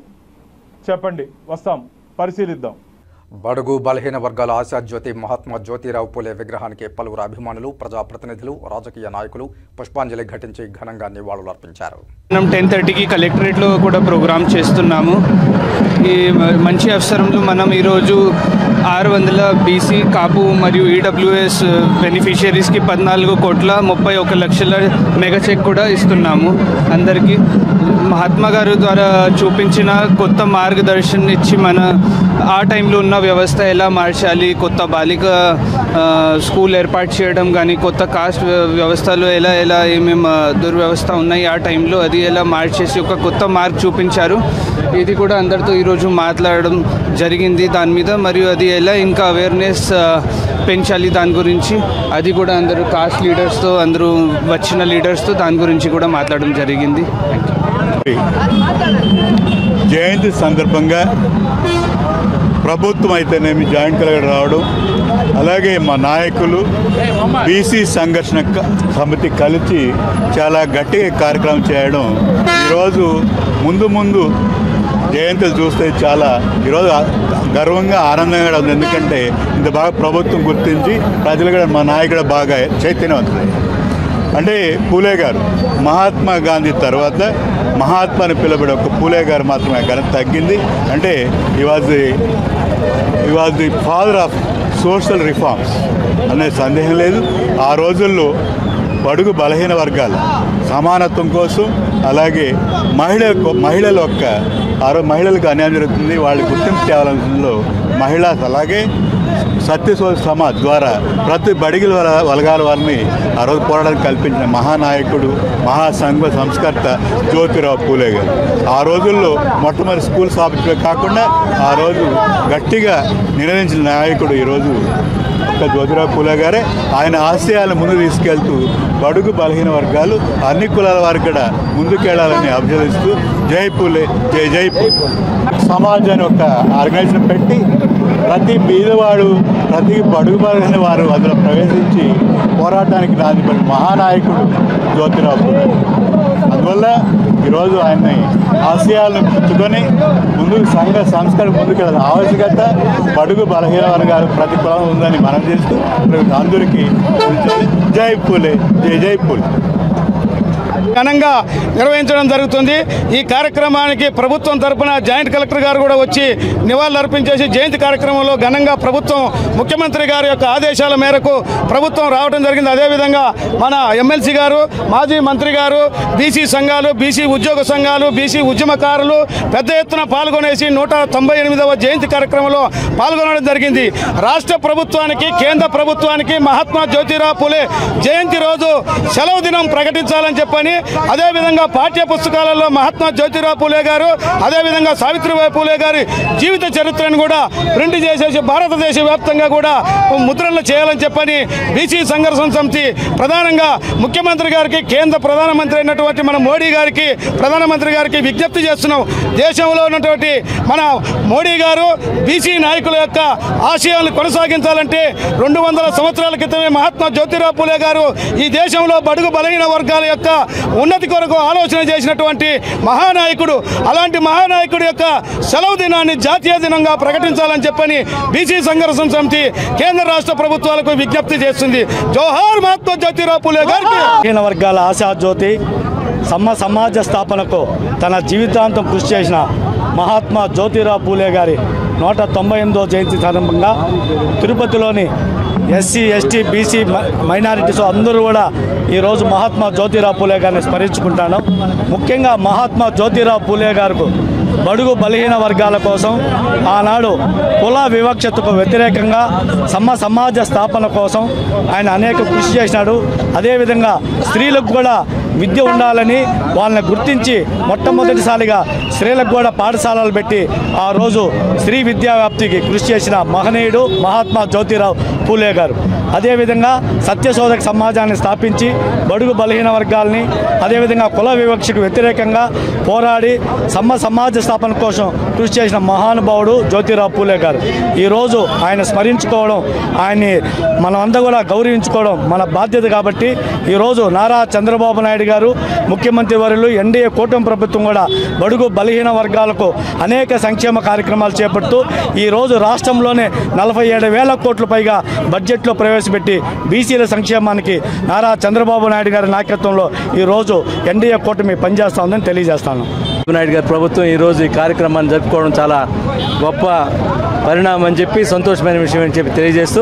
చెప్పండి, వస్తాం, పరిశీలిద్దాం. బడుగు బలహీన వర్గాల ఆశాజ్యోతి మహాత్మా జ్యోతిరావు పూలే విగ్రహానికి పలువురు అభిమానులు, ప్రజాప్రతినిధులు, రాజకీయ నాయకులు పుష్పాంజలి ఘటించి ఘనంగా నివాళులు అర్పించారు. మనం 10:30కి కలెక్టరేట్లో కూడా ప్రోగ్రామ్ చేస్తున్నాము. ఈ మంచి అవసరంలో మనం ఈరోజు 600 బీసీ, కాపు మరియు ఈడబ్ల్యూఎస్ బెనిఫిషియరీస్కి 14,31,00,000 మెగా చెక్ కూడా ఇస్తున్నాము. అందరికీ మహాత్మా గారు ద్వారా చూపించిన కొత్త మార్గదర్శనం ఇచ్చి మన ఆ టైంలో ఉన్న వ్యవస్థ ఎలా మార్చాలి, కొత్త బాలిక స్కూల్ ఏర్పాటు చేయడం కానీ, కొత్త కాస్ట్ వ్యవస్థలో ఎలా ఏమేమి దుర్వ్యవస్థ ఉన్నాయి ఆ టైంలో అది ఎలా మార్చేసి ఒక కొత్త మార్క్ చూపించారు. ఇది కూడా అందరితో ఈరోజు మాట్లాడడం జరిగింది దాని మీద, మరియు అది ఎలా ఇంకా అవేర్నెస్ పెంచాలి దాని గురించి, అది కూడా అందరూ కాస్ట్ లీడర్స్తో, అందరూ వచ్చిన లీడర్స్తో దాని గురించి కూడా మాట్లాడడం జరిగింది. జయంతి సందర్భంగా ప్రభుత్వం అయితేనేమి జాయింట్ కలెక్టర్ రావడం, అలాగే మా నాయకులు బీసీ సంఘర్షణ సమితి కలిసి చాలా గట్టిగా కార్యక్రమం చేయడం, ఈరోజు ముందు జయంతులు చూస్తే చాలా ఈరోజు గర్వంగా, ఆనందంగా ఉంది. ఎందుకంటే ఇంత బాగా ప్రభుత్వం గుర్తించి ప్రజలు కూడా మా నాయకుడు బాగా చైతన్యవంతులయ్యారు. అంటే పూలే గారు మహాత్మా గాంధీ తర్వాత మహాత్మాని పిలబడే ఒక పూలే గారు మాత్రమే ఘనత తగ్గింది. అంటే ఈ was the father of social reforms అనే సందేహం లేదు. ఆ రోజుల్లో బడుగు బలహీన వర్గాలు సమానత్వం కోసం, అలాగే మహిళల యొక్క మహిళలకు అన్యాయం జరుగుతుంది, వాళ్ళకి గుర్తింపు తేవాలనులో మహిళా, అలాగే సత్యశోధ సమాజ్ ద్వారా ప్రతి బడిగిల వర్గాల వారిని ఆ రోజు పోరాటానికి కల్పించిన మహానాయకుడు, మహాసంఘ సంస్కర్త జ్యోతిరావు పూలే గారు. ఆ రోజుల్లో మొట్టమొదటి స్కూల్ స్థాపించడమే కాకుండా ఆ రోజు గట్టిగా నినదించిన నాయకుడు ఈరోజు ఒక్క జ్యోతిరావు పూలే గారే. ఆయన ఆశయాలను ముందు తీసుకెళ్తూ బడుగు బలహీన వర్గాలు అన్ని కులాల వారికి కూడా ముందుకెళ్లాలని అభ్యర్థిస్తూ జై పూలే, జై జై పూలే సమాజాన్ని ఒక ఆర్గనైజేషన్ పెట్టి ప్రతి బీదవాడు, ప్రతి బడుగు బలహీన వారు అందులో ప్రవేశించి పోరాటానికి నాదిపడిన మహానాయకుడు జ్యోతిరావు పూలే. అందువల్ల ఈరోజు ఆయన్ని ఆశయాలను పుచ్చుకొని ముందుకు సంఘ సంస్కరణ ముందుకెళ్ళాలి. ఆవశ్యకత బడుగు బలహీన వర్గాలు ప్రతి కులం ఉందని మనం చేస్తూ అందరికీ జై పూలే, జై జై పూలే. ఘనంగా నిర్వహించడం జరుగుతుంది. ఈ కార్యక్రమానికి ప్రభుత్వం తరపున జాయింట్ కలెక్టర్ గారు కూడా వచ్చి నివాళులర్పించేసి జయంతి కార్యక్రమంలో ఘనంగా ప్రభుత్వం ముఖ్యమంత్రి గారి యొక్క ఆదేశాల మేరకు ప్రభుత్వం రావడం జరిగింది. అదేవిధంగా మన ఎమ్మెల్సీ గారు, మాజీ మంత్రి గారు, బీసీ సంఘాలు, బీసీ ఉద్యోగ సంఘాలు, బీసీ ఉద్యమకారులు పెద్ద ఎత్తున పాల్గొనేసి 198వ జయంతి కార్యక్రమంలో పాల్గొనడం జరిగింది. రాష్ట్ర ప్రభుత్వానికి, కేంద్ర ప్రభుత్వానికి మహాత్మా జ్యోతిరావు పూలే జయంతి రోజు సెలవు దినం ప్రకటించాలని చెప్పని, అదేవిధంగా పాఠ్య పుస్తకాలలో మహాత్మా జ్యోతిరావు పూలే గారు, అదేవిధంగా సావిత్రిబాయి పూలే గారి జీవిత చరిత్రను కూడా ప్రింట్ చేసేసి భారతదేశ వ్యాప్తంగా కూడా ముద్రణలు చేయాలని చెప్పని బీసీ సంఘర్షణ సమితి ప్రధానంగా ముఖ్యమంత్రి గారికి, కేంద్ర ప్రధానమంత్రి అయినటువంటి మన మోడీ గారికి, ప్రధానమంత్రి గారికి విజ్ఞప్తి చేస్తున్నాం. దేశంలో ఉన్నటువంటి మన మోడీ గారు బీసీ నాయకుల యొక్క ఆశయాలను కొనసాగించాలంటే 200 సంవత్సరాల క్రితమే మహాత్మా జ్యోతిరావు పూలే గారు ఈ దేశంలో బడుగు బలహీన వర్గాల యొక్క ఉన్నతి కొరకు ఆలోచన చేసినటువంటి మహానాయకుడు. అలాంటి మహానాయకుడి యొక్క సెలవు దినాన్ని జాతీయ దినంగా ప్రకటించాలని చెప్పని బీసీ సంఘర్షణ సమితి కేంద్ర రాష్ట్ర ప్రభుత్వాలకు విజ్ఞప్తి చేస్తుంది. జోహార్ మహాత్మా జ్యోతిరావు పూలే గారికి. బలహీన వర్గాల ఆశాజ్యోతి, సమాజ స్థాపనకు తన జీవితాంతం కృషి చేసిన మహాత్మా జ్యోతిరావు పూలే గారి 198వ జయంతి సందర్భంగా తిరుపతిలోని ఎస్సీ, ఎస్టీ, బీసీ మైనారిటీస్ అందరూ కూడా ఈరోజు మహాత్మా జ్యోతిరావు పూలే గారిని స్మరించుకుంటాను. ముఖ్యంగా మహాత్మా జ్యోతిరావు పూలే గారికి బడుగు బలహీన వర్గాల కోసం ఆనాడు కుల వివక్షతకు వ్యతిరేకంగా సమాజ స్థాపన కోసం ఆయన అనేక కృషి చేసినాడు. అదేవిధంగా స్త్రీలకు కూడా విద్య ఉండాలని వాళ్ళని గుర్తించి మొట్టమొదటిసారిగా స్త్రీలకు కూడా పాఠశాలలు పెట్టి ఆ రోజు స్త్రీ విద్యా వ్యాప్తికి కృషి చేసిన మహనీయుడు మహాత్మా జ్యోతిరావు పూలే గారు. అదేవిధంగా సత్యశోధక సమాజాన్ని స్థాపించి బడుగు బలహీన వర్గాల్ని, అదేవిధంగా కుల వివక్షకు వ్యతిరేకంగా పోరాడి సమాజ స్థాపన కోసం కృషి చేసిన మహానుభావుడు జ్యోతిరావు పూలే గారు. ఈరోజు ఆయన స్మరించుకోవడం, ఆయన్ని మనమంతా కూడా గౌరవించుకోవడం మన బాధ్యత. కాబట్టి ఈరోజు నారా చంద్రబాబు నాయుడు గారు, ముఖ్యమంత్రి వర్యులు, ఎన్డీఏ కూటమి ప్రభుత్వం కూడా బడుగు బలహీన వర్గాలకు అనేక సంక్షేమ కార్యక్రమాలు చేపడుతూ ఈరోజు రాష్ట్రంలోనే 47,000 కోట్ల పైగా బడ్జెట్లో ప్రవేశపెట్టి బీసీల సంక్షేమానికి నారా చంద్రబాబు నాయుడు గారి నాయకత్వంలో ఈరోజు ఎన్డీఏ కూటమి పనిచేస్తూ ఉందని తెలియజేస్తాను. నాయుడు గారి ప్రభుత్వం ఈరోజు ఈ కార్యక్రమాన్ని జరుపుకోవడం చాలా గొప్ప పరిణామం అని చెప్పి, సంతోషమైన విషయం అని చెప్పి తెలియజేస్తూ,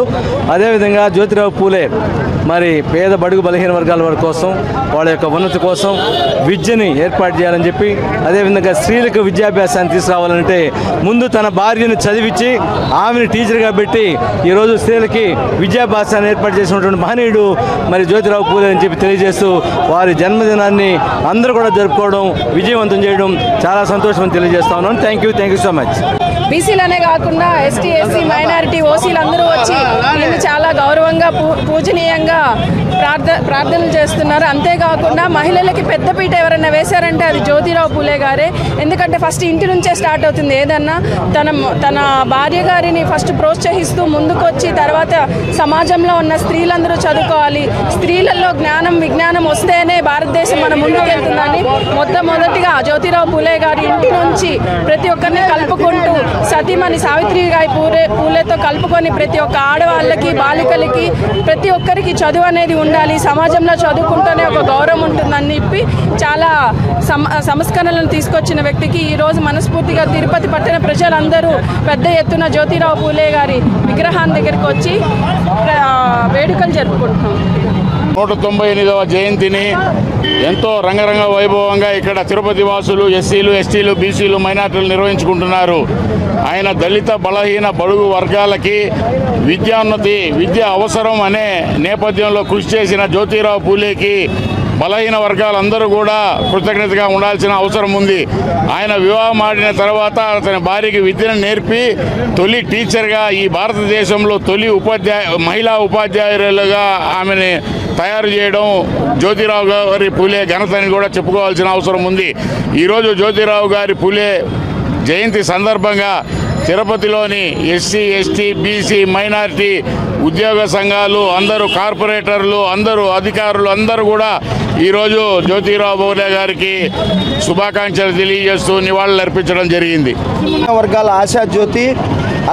అదేవిధంగా జ్యోతిరావు పూలే మరి పేద బడుగు బలహీన వర్గాల వారి కోసం, వాళ్ళ యొక్క ఉన్నతి కోసం విద్యని ఏర్పాటు చేయాలని చెప్పి, అదేవిధంగా స్త్రీలకు విద్యాభ్యాసాన్ని తీసుకురావాలంటే ముందు తన భార్యను చదివించి ఆమెను టీచర్గా పెట్టి ఈరోజు స్త్రీలకి విద్యాభ్యాసాన్ని ఏర్పాటు చేసినటువంటి మహనీయుడు మరి జ్యోతిరావు పూలే అని చెప్పి తెలియజేస్తూ, వారి జన్మదినాన్ని అందరూ కూడా జరుపుకోవడం, విజయవంతం చేయడం చాలా సంతోషం అని తెలియజేస్తా ఉన్నాను. Thank you so much. బీసీలనే కాకుండా ఎస్టీ, ఎస్సీ, మైనారిటీ, ఓసీలు అందరూ వచ్చి దీన్ని చాలా గౌరవంగా పూజనీయంగా ప్రార్థనలు చేస్తున్నారు. అంతేకాకుండా మహిళలకి పెద్దపీట ఎవరైనా వేశారంటే అది జ్యోతిరావు పూలే గారే. ఎందుకంటే ఫస్ట్ ఇంటి నుంచే స్టార్ట్ అవుతుంది ఏదన్నా. తన భార్య గారిని ఫస్ట్ ప్రోత్సహిస్తూ ముందుకొచ్చి తర్వాత సమాజంలో ఉన్న స్త్రీలందరూ చదువుకోవాలి, స్త్రీలలో జ్ఞానం విజ్ఞానం వస్తేనే భారతదేశం మనం ముందుకెళ్తుందని మొట్టమొదటిగా జ్యోతిరావు పూలే గారి ఇంటి నుంచి ప్రతి ఒక్కరిని కలుపుకుంటూ సతీమణి సావిత్రిబాయి పూలేతో కలుపుకొని ప్రతి ఒక్క ఆడవాళ్ళకి, బాలికలకి, ప్రతి ఒక్కరికి చదువు అనేది ఉండాలి, సమాజంలో చదువుకుంటూనే ఒక గౌరవం ఉంటుందని చెప్పి చాలా సంస్కరణలను తీసుకొచ్చిన వ్యక్తికి ఈరోజు మనస్ఫూర్తిగా తిరుపతి పట్టణ ప్రజలందరూ పెద్ద ఎత్తున జ్యోతిరావు పూలే గారి విగ్రహాన్ని దగ్గరికి వచ్చి వేడుకలు జరుపుకుంటున్నాం. 198వ జయంతిని ఎంతో రంగరంగ వైభవంగా ఇక్కడ తిరుపతి వాసులు, ఎస్సీలు, ఎస్టీలు, బీసీలు, మైనార్టీలు నిర్వహించుకుంటున్నారు. ఆయన దళిత బలహీన బడుగు వర్గాలకి విద్యోన్నతి, విద్య అవసరం అనే నేపథ్యంలో కృషి చేసిన జ్యోతిరావు పూలేకి బలహీన వర్గాలందరూ కూడా కృతజ్ఞతగా ఉండాల్సిన అవసరం ఉంది. ఆయన వివాహం ఆడిన తర్వాత అతని భార్యకి విద్యను నేర్పి తొలి టీచర్గా, ఈ భారతదేశంలో తొలి మహిళా ఉపాధ్యాయులుగా ఆమెని తయారు చేయడం జ్యోతిరావు గారి పూలే ఘనతని కూడా చెప్పుకోవాల్సిన అవసరం ఉంది. ఈరోజు జ్యోతిరావు గారి పూలే జయంతి సందర్భంగా తిరుపతిలోని ఎస్సీ, ఎస్టీ, బీసీ, మైనారిటీ ఉద్యోగ సంఘాలు అందరూ, కార్పొరేటర్లు అందరూ, అధికారులు అందరూ కూడా ఈరోజు జ్యోతిరావు పూలే గారికి శుభాకాంక్షలు తెలియజేస్తూ నివాళులు అర్పించడం జరిగింది. వర్గాల ఆశాజ్యోతి,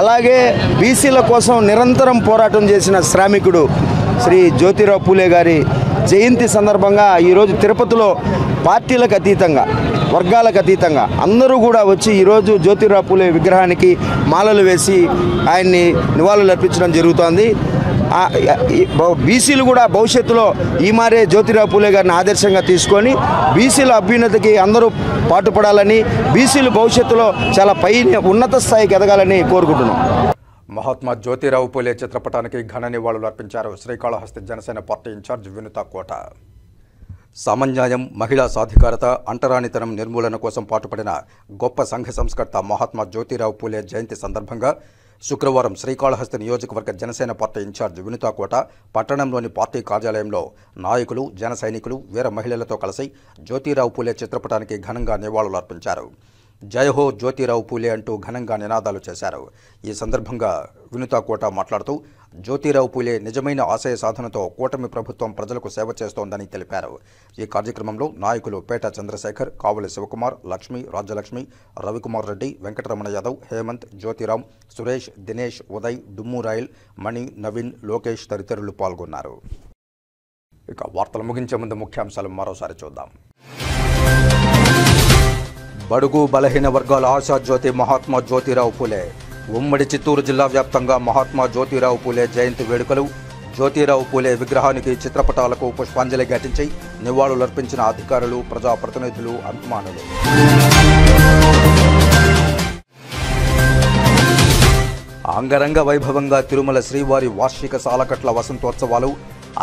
అలాగే బీసీల కోసం నిరంతరం పోరాటం చేసిన శ్రామికుడు శ్రీ జ్యోతిరావు పూలే గారి జయంతి సందర్భంగా ఈరోజు తిరుపతిలో పార్టీలకు అతీతంగా, వర్గాలకు అతీతంగా అందరూ కూడా వచ్చి ఈరోజు జ్యోతిరావు పూలే విగ్రహానికి మాలలు వేసి ఆయన్ని నివాళులు అర్పించడం జరుగుతోంది. బీసీలు కూడా భవిష్యత్తులో ఈ మారే జ్యోతిరావు పూలే గారిని ఆదర్శంగా తీసుకొని బీసీల అభ్యున్నతికి అందరూ పాటుపడాలని, బీసీలు భవిష్యత్తులో చాలా ఉన్నత స్థాయికి ఎదగాలని కోరుకుంటున్నాం. మహాత్మా జ్యోతిరావు పూలే చిత్రపటానికి ఘన నివాళులు అర్పించారు శ్రీకాళహస్తి జనసేన పార్టీ ఇన్ఛార్జ్ వినుతా కోట. సమన్యాయం, మహిళా సాధికారత, అంటరానితనం నిర్మూలన కోసం పాటుపడిన గొప్ప సంఘ సంస్కర్త మహాత్మా జ్యోతిరావు పూలే జయంతి సందర్భంగా శుక్రవారం శ్రీకాళహస్తి నియోజకవర్గ జనసేన పార్టీ ఇన్ఛార్జ్ వినుతా కోట పట్టణంలోని పార్టీ కార్యాలయంలో నాయకులు, జన సైనికులు, వీర మహిళలతో కలిసి జ్యోతిరావు పూలే చిత్రపటానికి ఘనంగా నివాళులు అర్పించారు. జై హో జ్యోతిరావు పూలే అంటూ ఘనంగా నినాదాలు చేశారు. ఈ సందర్భంగా వినుతా కోట మాట్లాడుతూ జ్యోతిరావు పూలే నిజమైన ఆశయ సాధనతో కూటమి ప్రభుత్వం ప్రజలకు సేవ చేస్తోందని తెలిపారు. ఈ కార్యక్రమంలో నాయకులు పేట చంద్రశేఖర్, కావలి శివకుమార్, లక్ష్మి, రాజ్యలక్ష్మి, రవికుమార్ రెడ్డి, వెంకటరమణ యాదవ్, హేమంత్, జ్యోతిరామ్, సురేష్, దినేష్, ఉదయ్, డుమ్ము రాయల్, మణి, నవీన్, లోకేష్ తదితరులు పాల్గొన్నారు. ఇక వార్తలు ముగించే ముందు ముఖ్యాంశాలు మరోసారి చూద్దాం. బడుగు బలహీన వర్గాల ఆశాజ్యోతి మహాత్మా జ్యోతిరావు పూలే. ఉమ్మడి చిత్తూరు జిల్లా వ్యాప్తంగా మహాత్మా జ్యోతిరావు పూలే జయంతి వేడుకలు. జ్యోతిరావు పూలే విగ్రహానికి, చిత్రపటాలకు పుష్పాంజలి ఘటించి నివాళులర్పించిన అధికారులు, ప్రజాప్రతినిధులు, అభిమానులు. అంగరంగ వైభవంగా తిరుమల శ్రీవారి వార్షిక సాలకట్ల వసంతోత్సవాలు.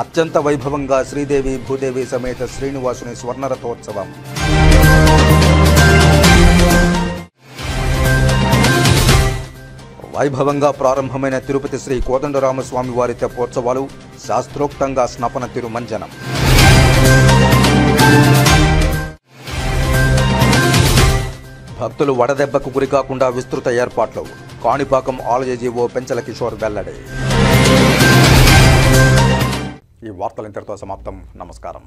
అత్యంత వైభవంగా శ్రీదేవి భూదేవి సమేత శ్రీనివాసుని స్వర్ణరథోత్సవం. వైభవంగా ప్రారంభమైన తిరుపతి శ్రీ కోదండరామస్వామి వారి తెప్పోత్సవాలు. శాస్త్రోక్తంగా స్నపన తిరుమంజనం. భక్తులు వడదెబ్బకు గురికాకుండా విస్తృత ఏర్పాట్లు. కాణిపాకం ఆలయ జీవో పెంచల కిషోర్ వెల్లడి. ఈ వార్తలు ఇంతటితో సమాప్తం. నమస్కారం.